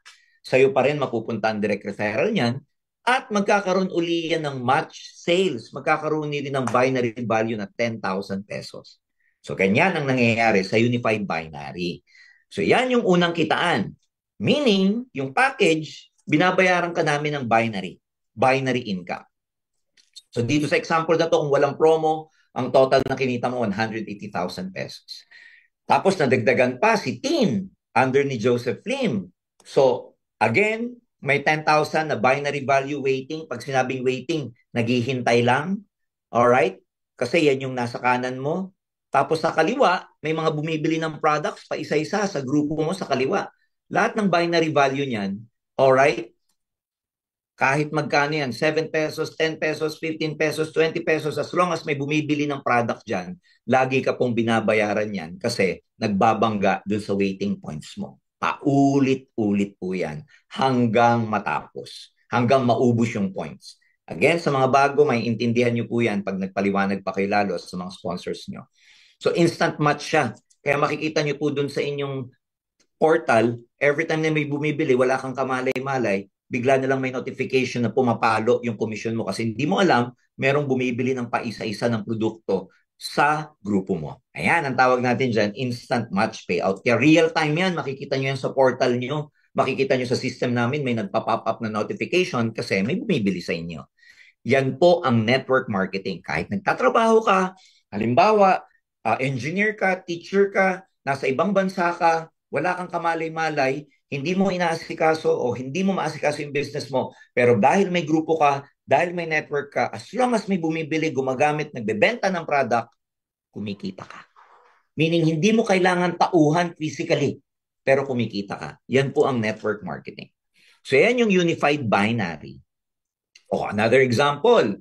Sa'yo pa rin mapupunta ang direct referral niyan. At magkakaroon uli yan ng match sales. Magkakaroon din ng binary value na 10,000 pesos. So, ganyan ang nangyayari sa Unified Binary. So, yan yung unang kitaan. Meaning, yung package, binabayaran ka namin ng binary income. So, dito sa example na to, kung walang promo, ang total na kinita mo, 180,000 pesos. Tapos, nadagdagan pa si Tin under ni Joseph Lim. So, again, may 10,000 na binary value waiting. Pag sinabing waiting, naghihintay lang. Alright? Kasi yan yung nasa kanan mo. Tapos sa kaliwa, may mga bumibili ng products pa isa-isa sa grupo mo sa kaliwa. Lahat ng binary value niyan, alright? Kahit magkano yan, 7 pesos, 10 pesos, 15 pesos, 20 pesos, as long as may bumibili ng product dyan, lagi ka pong binabayaran yan kasi nagbabangga dun sa waiting points mo. Paulit-ulit po yan hanggang matapos, hanggang maubos yung points. Again, sa mga bago, may intindihan nyo po yan pag nagpaliwanag pa kayo lalo sa mga sponsors nyo. So, instant match siya. Kaya makikita nyo po dun sa inyong portal, every time na may bumibili, wala kang kamalay-malay, bigla na lang may notification na pumapalo yung commission mo kasi hindi mo alam, merong bumibili ng paisa-isa ng produkto sa grupo mo. Ayan, ang tawag natin dyan, instant match payout. Kaya real time yan, makikita nyo yan sa portal nyo, makikita nyo sa system namin, may nagpa-pop up na notification kasi may bumibili sa inyo. Yan po ang network marketing. Kahit nagtatrabaho ka, halimbawa, engineer ka, teacher ka, nasa ibang bansa ka, wala kang kamalay-malay, hindi mo inaasikaso o hindi mo maasikaso yung business mo, pero dahil may grupo ka, dahil may network ka, as long as may bumibili, gumagamit, nagbebenta ng product, kumikita ka. Meaning, hindi mo kailangan tauhan physically, pero kumikita ka. Yan po ang network marketing. So, yan yung unified binary. Another example,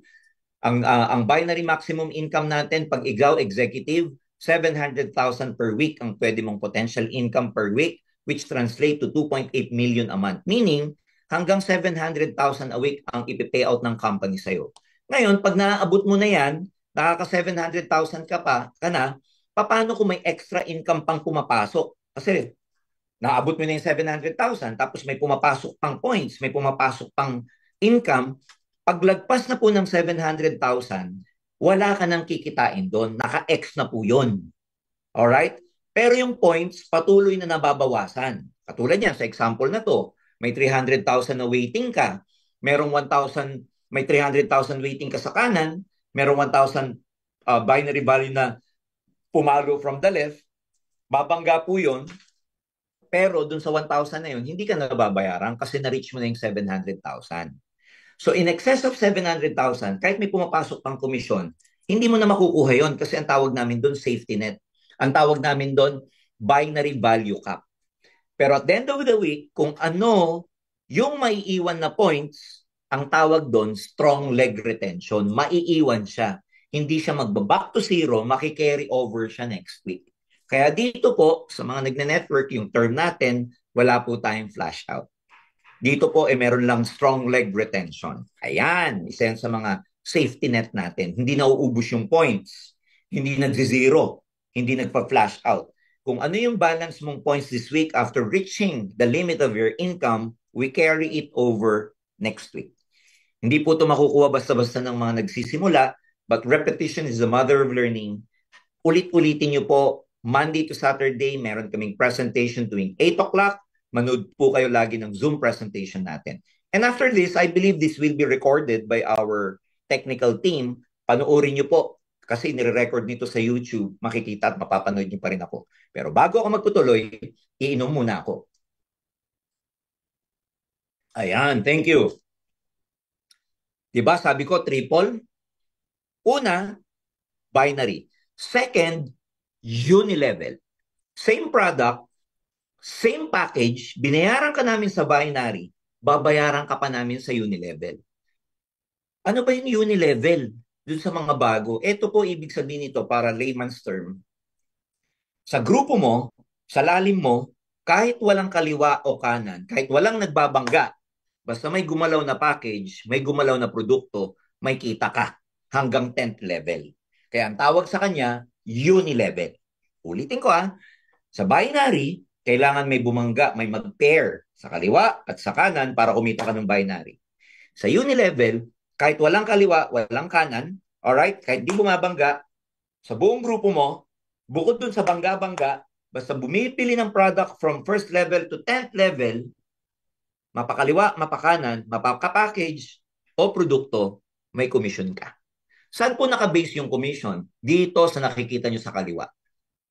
ang binary maximum income natin, pag ikaw executive, 700,000 per week ang pwede mong potential income per week, which translate to 2.8 million a month. Meaning, hanggang 700,000 a week ang ipi-payout ng company sa'yo. Ngayon, pag naaabot mo na yan, nakaka-700,000 ka na, paano kung may extra income pang pumapasok? Kasi, naabot mo na yung 700,000, tapos may pumapasok pang points, may pumapasok pang income, paglagpas na po ng 700,000, wala ka nang kikitain doon. Naka-X na po yun. Alright? Pero yung points, patuloy na nababawasan. Katulad yan, sa example na to, may 300,000 na waiting ka, merong 1,000, may 300,000 waiting ka sa kanan, merong 1,000 binary value na pumalo from the left, babangga po yun, pero dun sa 1,000 na yun, hindi ka nababayaran kasi na-reach mo na yung 700,000. So in excess of 700,000, kahit may pumapasok pang komisyon, hindi mo na makukuha yon kasi ang tawag namin doon safety net. Ang tawag namin doon binary value cap. Pero at the end of the week, kung ano yung maiiwan na points, ang tawag doon strong leg retention. Maiiwan siya. Hindi siya magbaback to zero, makikarry over siya next week. Kaya dito po, sa mga nagne-network, yung term natin, wala po tayong flash out. Dito po, meron lang strong leg retention. Ayan, isa yan sa mga safety net natin. Hindi nauubos yung points. Hindi nag-zero. Hindi nagpa-flash out. Kung ano yung balance mong points this week after reaching the limit of your income, we carry it over next week. Hindi po ito makukuha basta-basta ng mga nagsisimula, but repetition is the mother of learning. Ulit-ulitin nyo po, Monday to Saturday, meron kaming presentation tuwing 8 o'clock. Manood po kayo lagi ng Zoom presentation natin. And after this, I believe this will be recorded by our technical team. Panoorin nyo po kasi nire-record nito sa YouTube. Makikita at mapapanood nyo pa rin ako. Pero bago ako magtutuloy, iinom muna ako. Ayan, thank you. Diba, sabi ko triple? Una, binary. Second, unilevel. Same product, same package, binayaran ka namin sa binary, babayaran ka pa namin sa unilevel. Ano ba yung unilevel? Dun sa mga bago, ito po ibig sabihin nito para layman's term. Sa grupo mo, sa lalim mo, kahit walang kaliwa o kanan, kahit walang nagbabangga, basta may gumalaw na package, may gumalaw na produkto, may kita ka hanggang 10th level. Kaya ang tawag sa kanya, unilevel. Ulitin ko sa binary, kailangan may bumangga, may mag-pair sa kaliwa at sa kanan para kumita ka ng binary. Sa unilevel, kahit walang kaliwa, walang kanan, alright, kahit di bumabangga, sa buong grupo mo, bukod dun sa bangga-bangga, basta bumipili ng product from first level to 10th level, mapakaliwa, mapakanan, mapaka-package o produkto, may commission ka. Saan po naka-base yung commission? Dito sa nakikita nyo sa kaliwa.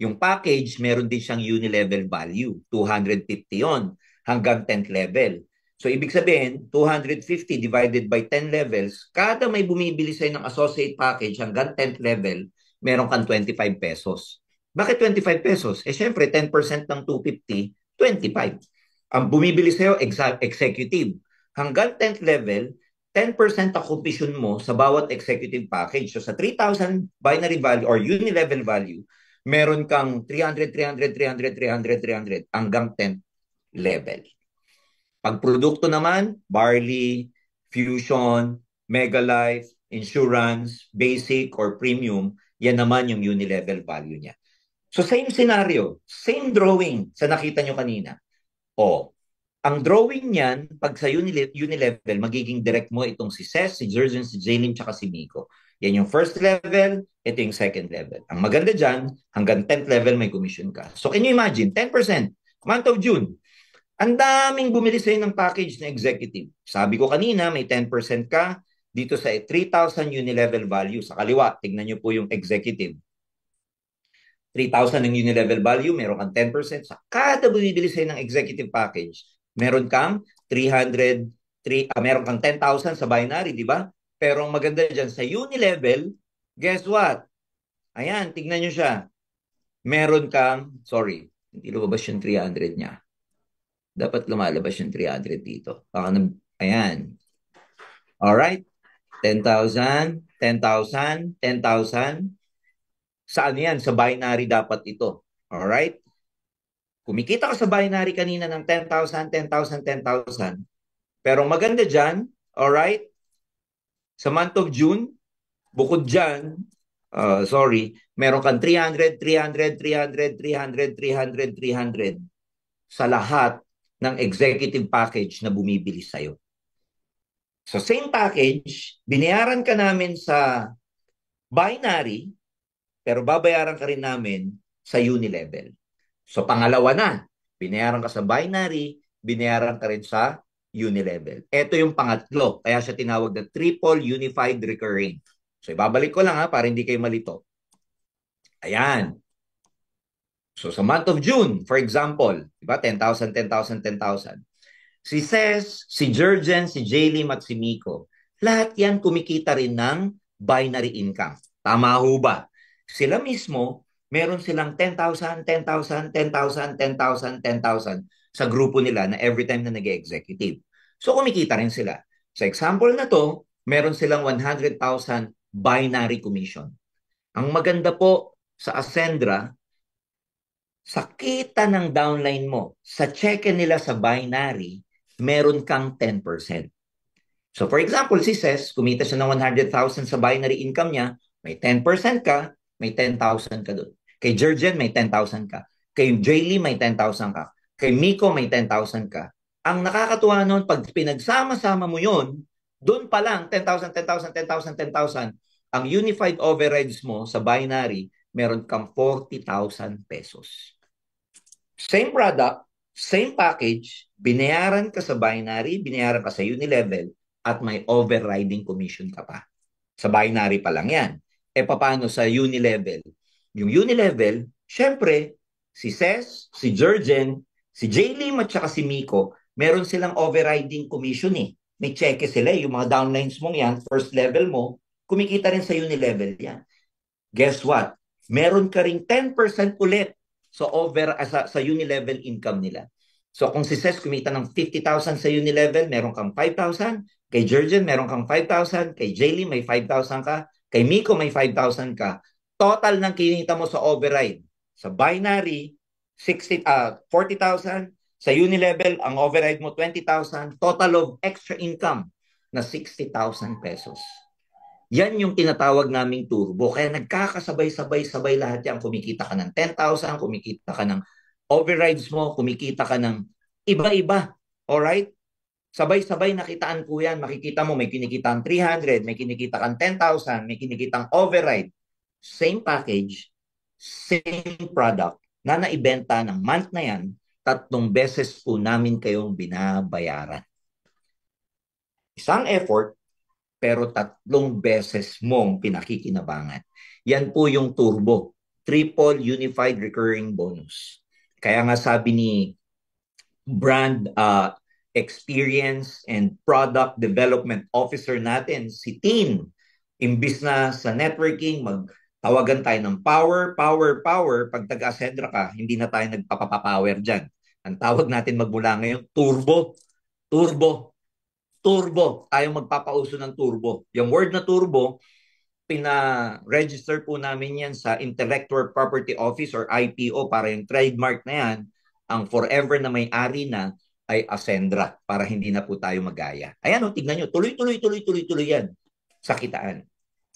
Yung package, meron din siyang unilevel value. 250 yon hanggang 10th level. So, ibig sabihin, 250 divided by 10 levels, kada may bumibili sa'yo ng associate package hanggang 10th level, meron kang 25 pesos. Bakit 25 pesos? Siyempre, 10% ng 250, 25. Ang bumibili sa'yo, executive. Hanggang 10th level, 10% ang commission mo sa bawat executive package. So, sa 3,000 binary value or unilevel value, meron kang 300, 300, 300, 300, 300 hanggang 10th level. Pag produkto naman, barley, fusion, Megalife, insurance, basic or premium, yan naman yung unilevel value niya. So same scenario, same drawing sa nakita nyo kanina. Ang drawing niyan, pag sa unilevel, magiging direct mo itong si Cez, si Jerzen, si Jaylin, tsaka si Miko. Yan yung first level, ito yung second level. Ang maganda dyan, hanggang 10th level may commission ka. So can you imagine, 10%, month of June, ang daming bumili sa'yo ng package na executive. Sabi ko kanina, may 10% ka dito sa 3,000 unilevel value. Sa kaliwa, tignan nyo po yung executive. 3,000 ng unilevel value, meron kang 10%. Sa kada bumibili sa'yo ng executive package, meron kang 300, meron kang 10,000 sa binary, di ba? Pero ang maganda dyan, sa unilevel, guess what? Ayan, tignan nyo siya. Meron kang, sorry, hindi lumabas yung 300 niya. Dapat lumalabas yung 300 dito. Ayan. Alright. 10,000, 10,000, 10,000. Saan yan? Sa binary dapat ito. Alright? Kumikita ka sa binary kanina ng 10,000, 10,000, 10,000. Pero maganda dyan, alright? Sa month of June, bukod dyan, meron kang 300, 300, 300, 300, 300, 300 sa lahat ng executive package na bumibili sa'yo. So same package, binayaran ka namin sa binary, pero babayaran ka rin namin sa uni-level. So pangalawa na, binayaran ka sa binary, binayaran ka rin sa uni-level. Ito yung pangatlo, kaya siya tinawag na triple unified recurring. So ibabalik ko lang para hindi kayo malito. Ayan. So sa month of June, for example, diba? 10,000, 10,000, 10,000. Si Ces, si Jurgen, si Jaylim at si Miko, lahat yan kumikita rin ng binary income. Tama ho ba? Sila mismo, meron silang 10,000, 10,000, 10,000, 10,000, 10,000 sa grupo nila na every time na nag-executive. So kumikita rin sila. Sa example na to, meron silang 100,000 binary commission. Ang maganda po sa Ascendra, sa kita ng downline mo, sa cheque nila sa binary, meron kang 10%. So for example, si Ces, kumita siya ng 100,000 sa binary income niya, may 10% ka, may 10,000 ka doon. Kay Jurgen, may 10,000 ka. Kay Jaylee, may 10,000 ka. Kay Miko, may 10,000 ka. Ang nakakatuwa noon, pag pinagsama-sama mo yun, doon pa lang, 10,000, 10,000, 10,000, 10,000, ang unified overrides mo sa binary, meron kang 40,000 pesos. Same product, same package, binayaran ka sa binary, binayaran ka sa uni-level, at may overriding commission ka pa. Sa binary pa lang yan. Paano sa uni-level? Yung uni-level, syempre, si Ces, si Jurgen, si Jaylim at saka si Miko, meron silang overriding commission May cheque sila yung mga downlines mong yan, first level mo, kumikita rin sa uni-level yan. Guess what? Meron ka ring 10% ulit sa uni-level income nila. So kung si Ces kumita ng 50,000 sa uni-level, meron kang 5,000. Kay Jurgen, meron kang 5,000. Kay Jaylee, may 5,000 ka. Kay Miko, may 5,000 ka. Total ng kinita mo sa override. Sa binary, 40,000. Sa uni-level, ang override mo 20,000. Total of extra income na 60,000 pesos. Yan yung tinatawag naming turbo. Kaya nagkakasabay-sabay-sabay lahat yan. Kumikita ka ng 10,000, kumikita ka ng overrides mo, kumikita ka ng iba-iba. Alright? Sabay-sabay nakitaan po yan. Makikita mo may kinikitang 300, may kinikitang 10,000, may kinikitang override. Same package, same product na naibenta ng month na yan, 3 beses po namin kayong binabayaran. Isang effort, pero 3 beses mong pinakikinabangan. Yan po yung turbo, triple unified recurring bonus. Kaya nga sabi ni brand experience and product development officer natin, si Tin, imbis na sa networking, magtawagan tayo ng power, pag taga-Ascendra ka, hindi na tayo nagpapapower dyan. Ang tawag natin magmula ngayon, turbo. Tayong magpapauso ng turbo. Yung word na turbo, pina-register po namin yan sa Intellectual Property Office or IPO para yung trademark na yan, ang forever na may-ari na ay Ascendra para hindi na po tayo magaya. Ayan tignan nyo, tuloy yan sa kitaan.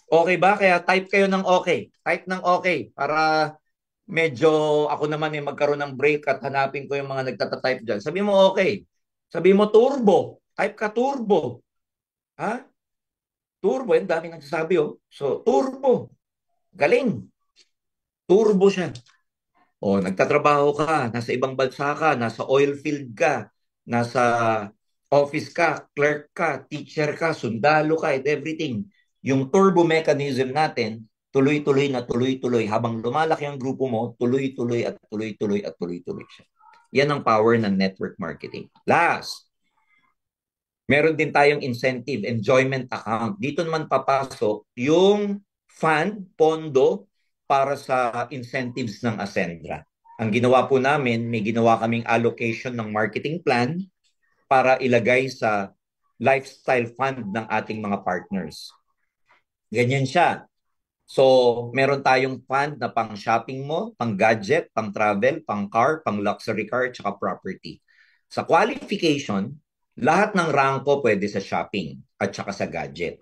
Okay ba? Kaya type kayo ng okay. Type ng okay para medyo ako naman magkaroon ng break at hanapin ko yung mga nagtatatype dyan. Sabi mo okay. Sabi mo turbo. Type ka turbo. Ha? Turbo, yung daming nagsasabi So, turbo. Galing. Turbo siya. Nagtatrabaho ka, nasa ibang bansa ka, nasa oil field ka, nasa office ka, clerk ka, teacher ka, sundalo ka, and everything. Yung turbo mechanism natin, tuloy-tuloy habang lumalaki ang grupo mo, tuloy-tuloy siya. Yan ang power ng network marketing. Last, meron din tayong incentive, enjoyment account. Dito naman papasok yung pondo para sa incentives ng Ascendra. Ang ginawa po namin, may ginawa kaming allocation ng marketing plan para ilagay sa lifestyle fund ng ating mga partners. Ganyan siya. So, meron tayong fund na pang shopping mo, pang gadget, pang travel, pang car, pang luxury car, tsaka property. Sa qualification, lahat ng ranko pwede sa shopping at saka sa gadget.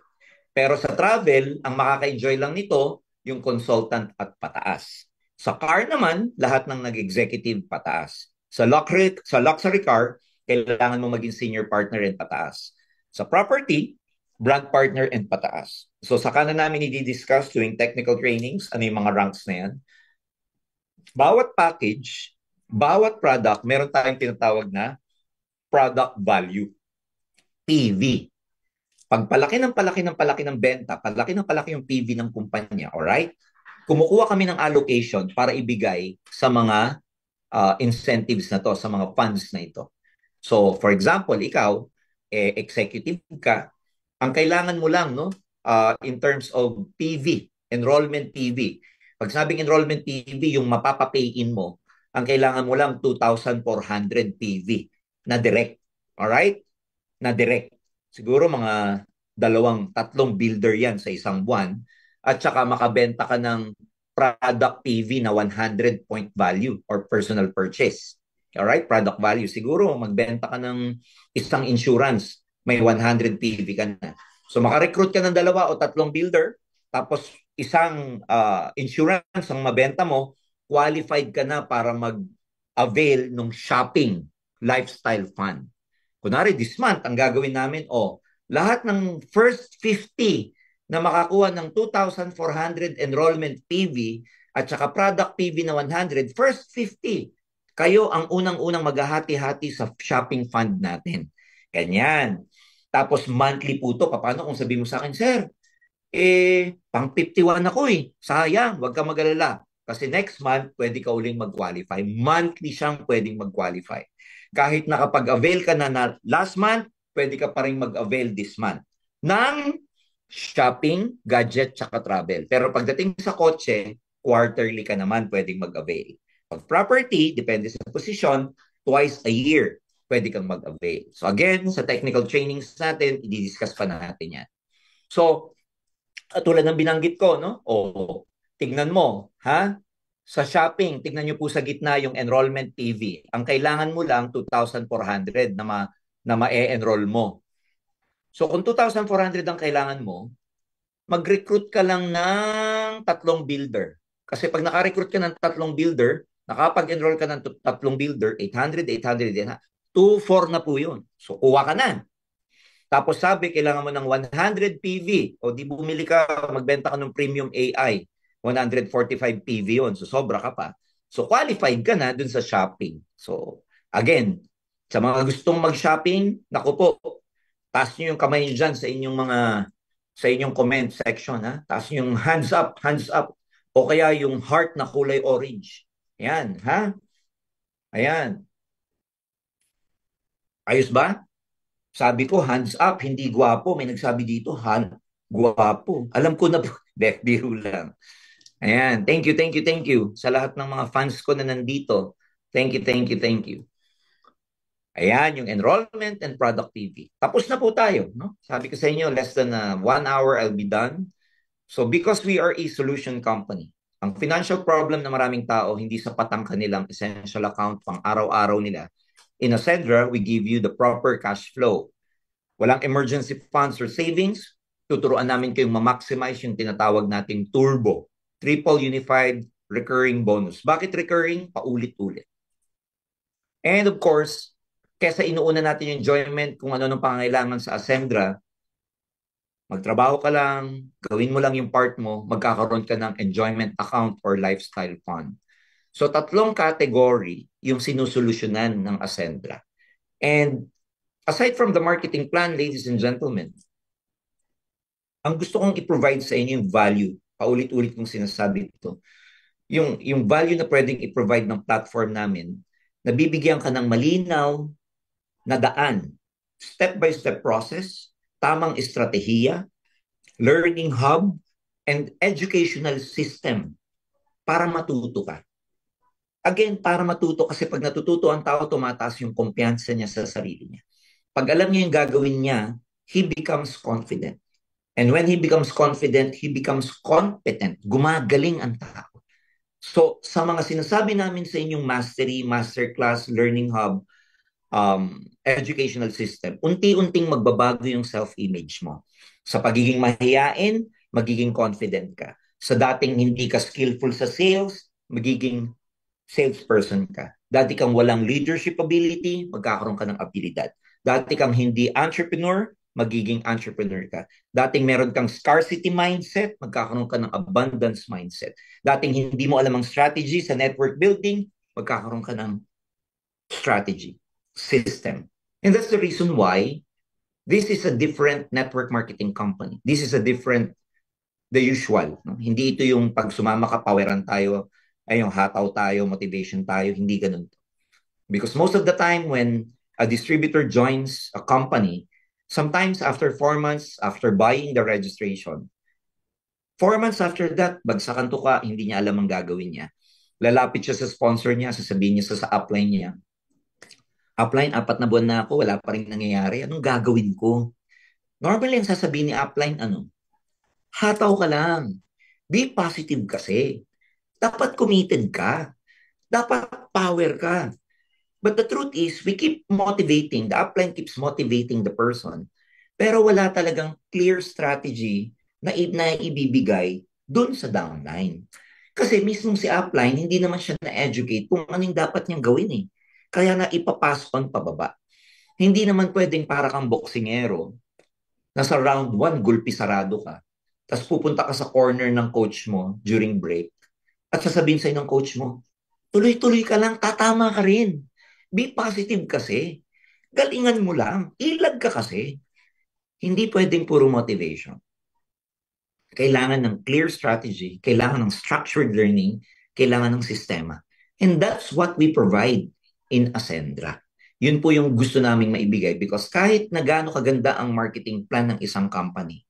Pero sa travel, ang makaka-enjoy lang nito, yung consultant at pataas. Sa car naman, lahat ng nag-executive pataas. Sa luxury car, kailangan mo maging senior partner and pataas. Sa property, brand partner, and pataas. So saka na namin i-discuss tuwing technical trainings, ano yung mga ranks na yan. Bawat package, bawat product, meron tayong tinatawag na product value, PV. Pag palaki ng palaki ng palaki ng benta, palaki ng palaki yung PV ng kumpanya, alright? Kumukuha kami ng allocation para ibigay sa mga incentives na to, sa mga funds na ito. So, for example, ikaw, executive ka, ang kailangan mo lang, no, in terms of PV, enrollment PV. Pag sabing enrollment PV, yung mapapapay-in mo, ang kailangan mo lang 2,400 PV na direct. Alright? Na direct. Siguro mga tatlong builder yan sa isang buwan. At saka makabenta ka ng product PV na 100 point value or personal purchase. Alright? Product value. Siguro magbenta ka ng isang insurance, may 100 PV ka na. So makarecruit ka ng 2 o 3 builder, tapos isang insurance ang mabenta mo, qualified ka na para mag-avail ng shopping lifestyle fund. Kunwari, this month, ang gagawin namin, lahat ng first 50 na makakuha ng 2,400 enrollment PV at saka product PV na 100, first 50, kayo ang unang-unang maghahati-hati sa shopping fund natin. Ganyan. Tapos monthly po to. Paano kung sabihin mo sa akin, sir, pang 51 ako sayang, wag ka mag-alala. Kasi next month, pwede ka uling mag-qualify. Monthly siyang pwedeng mag-qualify. Kahit nakapag-avail ka na last month, pwede ka pa rin mag-avail this month ng shopping, gadget, tsaka travel. Pero pagdating sa kotse, quarterly ka naman pwedeng mag-avail. Pag property, depende sa posisyon, twice a year pwede kang mag-avail. So again, sa technical trainings natin, i-discuss pa natin yan. So, tulad ng binanggit ko, no? Tignan mo, ha? Sa shopping, tignan nyo po sa gitna yung enrollment PV. Ang kailangan mo lang 2,400 na ma-e-enroll mo. So kung 2,400 ang kailangan mo, mag-recruit ka lang ng 3 builder. Kasi pag naka-recruit ka ng 3 builder, nakapag-enroll ka ng 3 builder, 800, 800, 2,400 na po yun. So kuha ka na. Tapos sabi, kailangan mo ng 100 PV. O di bumili ka, magbenta ka ng premium AI. 145 PV yun. So, sobra ka pa. So, qualified ka na dun sa shopping. So, again, sa mga gustong mag-shopping, naku po, taas nyo yung kamay nyo dyan sa inyong comment section, ha? Taas nyo yung hands up. O kaya yung heart na kulay orange. Ayan, ha? Ayan. Ayos ba? Sabi ko, hands up, hindi gwapo. May nagsabi dito, gwapo. Alam ko na po. Biro lang. Ayan, thank you sa lahat ng mga fans ko na nandito. Thank you. Ayan, yung enrollment and product PV. Tapos na po tayo, no? Sabi ko sa inyo, less than 1 hour, I'll be done. So because we are a solution company, ang financial problem na maraming tao, hindi sapat ang kanilang essential account pang araw-araw nila. In Ascendra, we give you the proper cash flow. Walang emergency funds or savings, tuturuan namin kayong ma-maximize yung tinatawag nating turbo. Triple Unified Recurring Bonus. Bakit recurring? Paulit-ulit. And of course, kesa inuuna natin yung enjoyment kung ano nung pangangailangan sa Ascendra, magtrabaho ka lang, gawin mo lang yung part mo, magkakaroon ka ng enjoyment account or lifestyle fund. So 3 category yung sinusolusyonan ng Ascendra. And aside from the marketing plan, ladies and gentlemen, ang gusto kong i-provide sa inyo yung value. Paulit-ulit kong sinasabi ito. Yung value na pwedeng i-provide ng platform namin, nabibigyan ka ng malinaw na daan, step-by-step process, tamang estratehiya, learning hub, and educational system para matuto ka. Again, para matuto kasi pag natututo ang tao, tumataas yung kumpiyansa niya sa sarili niya. Pag alam niya yung gagawin niya, he becomes confident. And when he becomes confident, he becomes competent. Gumagaling ang tao. So, sa mga sinasabi namin sa inyong mastery, masterclass, learning hub, educational system, unti-unting magbabago yung self-image mo. Sa pagiging mahiyain, magiging confident ka. Sa dating hindi ka skillful sa sales, magiging salesperson ka. Dati kang walang leadership ability, magkakaroon ka ng abilidad. Dati kang hindi entrepreneur, magiging entrepreneur ka. Dating meron kang scarcity mindset, magkakaroon ka ng abundance mindset. Dating hindi mo alam ang strategy sa network building, magkakaroon ka ng strategy, system. And that's the reason why this is a different network marketing company. This is a different, the usual. No? Hindi ito yung pag sumama ka, poweran tayo, ay yung hataw tayo, motivation tayo, hindi ganun. Because most of the time when a distributor joins a company, sometimes after 4 months, after buying the registration, 4 months after that, bagsakan to ka, hindi niya alam ang gagawin niya. Lalapit siya sa sponsor niya, sasabihin niya sa upline niya, upline, 4 na buwan na ako, wala pa rin nangyayari. Anong gagawin ko? Normally, ang sasabihin ni upline, hataw ka lang. Be positive kasi. Dapat committed ka. Dapat power ka. But the truth is, we keep motivating, the upline keeps motivating the person, pero wala talagang clear strategy na ibibigay dun sa downline. Kasi mismo si upline, hindi naman siya na-educate kung anong dapat niyang gawin eh. Kaya na ipapass on pababa. Hindi naman pwedeng para kang boksingero, nasa round 1, gulpi sarado ka, tapos pupunta ka sa corner ng coach mo during break, at sasabihin sa'yo ng coach mo, tuloy-tuloy ka lang, tatama ka rin. Be positive kasi. Galingan mo lang. Ilag ka kasi. Hindi pwedeng puro motivation. Kailangan ng clear strategy, kailangan ng structured learning, kailangan ng sistema. And that's what we provide in Ascendra. Yun po yung gusto naming maibigay because kahit na gaano kaganda ang marketing plan ng isang company,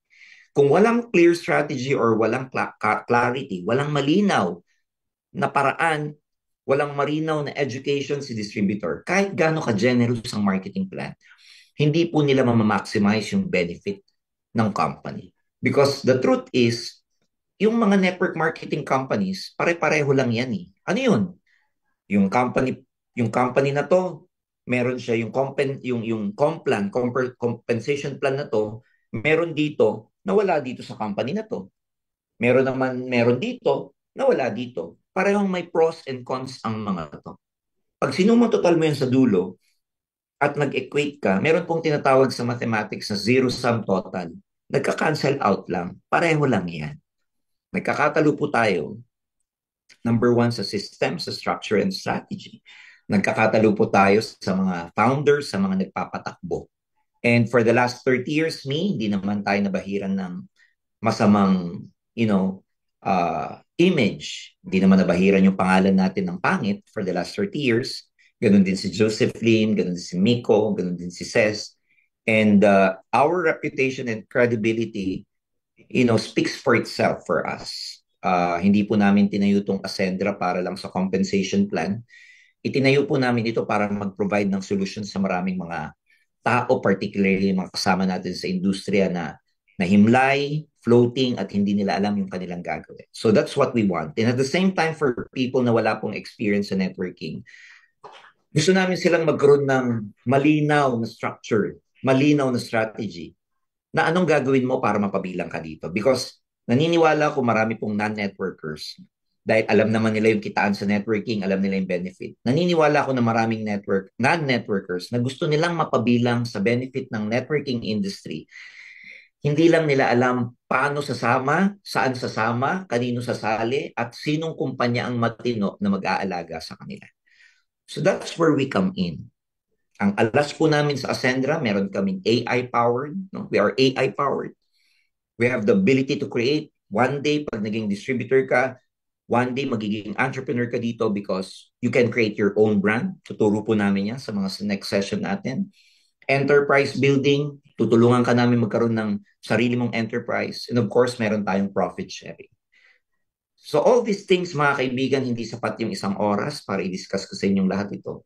kung walang clear strategy or walang clarity, walang malinaw na paraan, walang marinaw na education si distributor, kahit gaano ka-generous ang marketing plan, hindi po nila mamamaximize yung benefit ng company. Because the truth is, yung mga network marketing companies, pare-pareho lang yan eh. Ano yun? Yung company na to, meron siya yung compensation plan na to, meron dito na wala dito sa company na to. Meron dito na wala dito. Parehong may pros and cons ang mga to. Pag sinumototal mo yan sa dulo at nag-equate ka, meron pong tinatawag sa mathematics na zero-sum total. Nagka-cancel out lang. Pareho lang yan. Nagkakatalo po tayo. Number 1 sa system, sa structure and strategy. Nagkakatalo po tayo sa mga founders, sa mga nagpapatakbo. And for the last 30 years, hindi naman tayo nabahiran ng masamang, image. Hindi naman nabahiran yung pangalan natin ng pangit for the last 30 years. Ganun din si Josephine, ganun din si Miko, ganun din si Ces. And our reputation and credibility, speaks for itself for us. Hindi po namin tinayo itong Ascendra para lang sa compensation plan. Itinayo po namin ito para mag-provide ng solution sa maraming mga tao, particularly mga kasama natin sa industriya na himlay, floating, at hindi nila alam yung kanilang gagawin. So that's what we want. And at the same time, for people na wala pong experience sa networking, gusto namin silang magkaroon ng malinaw na structure, malinaw na strategy, na anong gagawin mo para mapabilang ka dito. Because naniniwala ko marami pong non-networkers, dahil alam naman nila yung kitaan sa networking, alam nila yung benefit. Naniniwala ko na maraming non-networkers na gusto nilang mapabilang sa benefit ng networking industry. Hindi lang nila alam paano sasama, saan sasama, kanino sasali, at sinong kumpanya ang matino na mag-aalaga sa kanila. So that's where we come in. Ang alas po namin sa Ascendra, meron kaming AI-powered. No? We are AI-powered. We have the ability to create. One day, pag naging distributor ka, one day magiging entrepreneur ka dito because you can create your own brand. Tuturo po namin yan sa mga next session natin. Enterprise building, tutulungan ka namin magkaroon ng sarili mong enterprise. And of course, meron tayong profit sharing. So all these things, mga kaibigan, hindi sapat yung isang oras para i-discuss ko sa inyong lahat ito.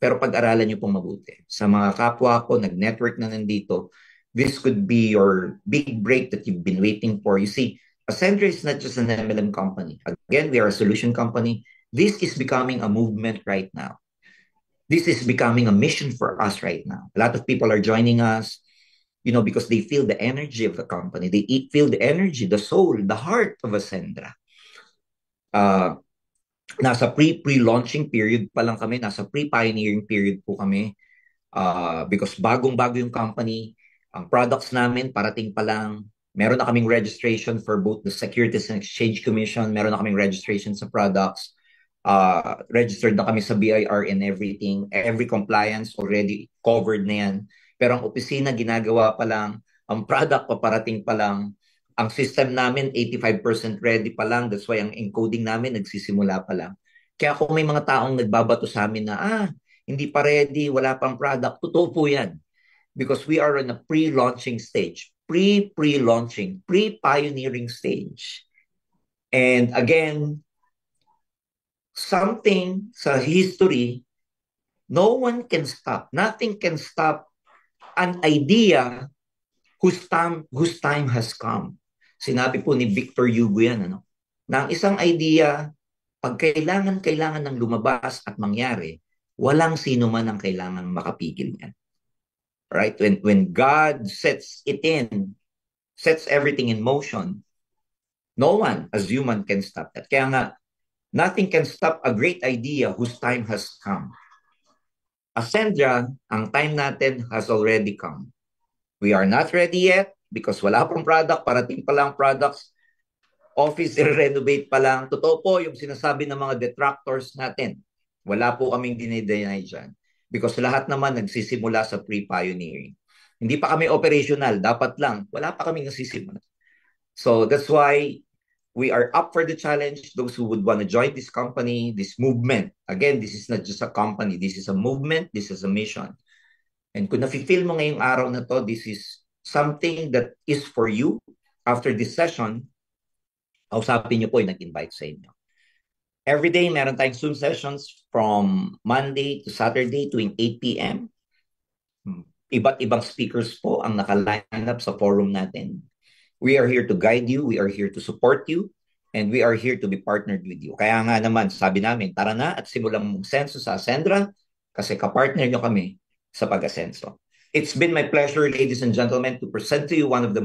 Pero pag-aralan nyo pong mabuti. Sa mga kapwa ko, nag-network na nandito, this could be your big break that you've been waiting for. You see, Ascendra is not just an MLM company. Again, we are a solution company. This is becoming a movement right now. This is becoming a mission for us right now. A lot of people are joining us, because they feel the energy of the company. They feel the energy, the soul, the heart of Ascendra. Nasa pre-launching period pa lang kami, nasa pre-pioneering period po kami because bagong-bago yung company. Ang products namin, parating pa lang. Meron na kaming registration for both the Securities and Exchange Commission. Meron na kaming registration sa products. Registered na kami sa BIR and everything. Every compliance already covered na yan. Pero ang opisina, ginagawa pa lang. Ang product, paparating pa lang. Ang system namin, 85% ready pa lang. That's why ang encoding namin, nagsisimula pa lang. Kaya kung may mga taong nagbabato sa amin na, hindi pa ready, wala pang product, totoo po yan. Because we are in a pre-launching stage, pre-launching, pre-pioneering stage. And again, something sa history, no one can stop, nothing can stop an idea whose time has come. Sinabi po ni Victor Hugo yan, na ang isang idea, pag kailangan ng lumabas at mangyari, walang sino man ang kailangan makapigil niyan. Right? When God sets everything in motion, no one as human can stop that. Kaya nga, nothing can stop a great idea whose time has come. Ascendra, ang time natin has already come. We are not ready yet because wala pong product, parating pa lang products, office i-renovate pa lang. Totoo po yung sinasabi ng mga detractors natin. Wala po kaming dinideny dyan. Because lahat naman nagsisimula sa pre-pioneering. Hindi pa kami operational, dapat lang. Wala pa kami nagsisimula. So that's why we are up for the challenge. Those who would want to join this company, this movement. Again, this is not just a company. This is a movement. This is a mission. And kung nafe-feel mo ngayong araw na to, this is something that is for you. After this session, kausapin niyo po yung nag-invite sa inyo. Every day, meron tayong Zoom sessions from Monday to Saturday tuwing 8 p.m. Iba't ibang speakers po ang naka-line up sa forum natin. We are here to guide you, we are here to support you, and we are here to be partnered with you. Kaya nga naman, sabi namin, tara na at simulang mag-senso sa Ascendra kasi kapartner nyo kami sa pag-asenso. It's been my pleasure, ladies and gentlemen, to present to you one of the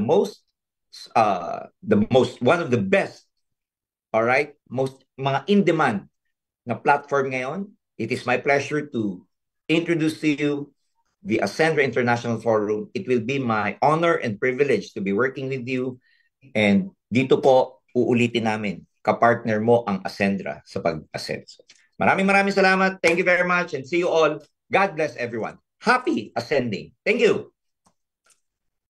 best, all right, most mga in-demand na platform ngayon. It is my pleasure to introduce to you the Ascendra International Forum. It will be my honor and privilege to be working with you. And dito po, uulitin namin, kapartner mo ang Ascendra sa pag-asenso. Maraming salamat. Thank you very much and see you all. God bless everyone. Happy ascending. Thank you.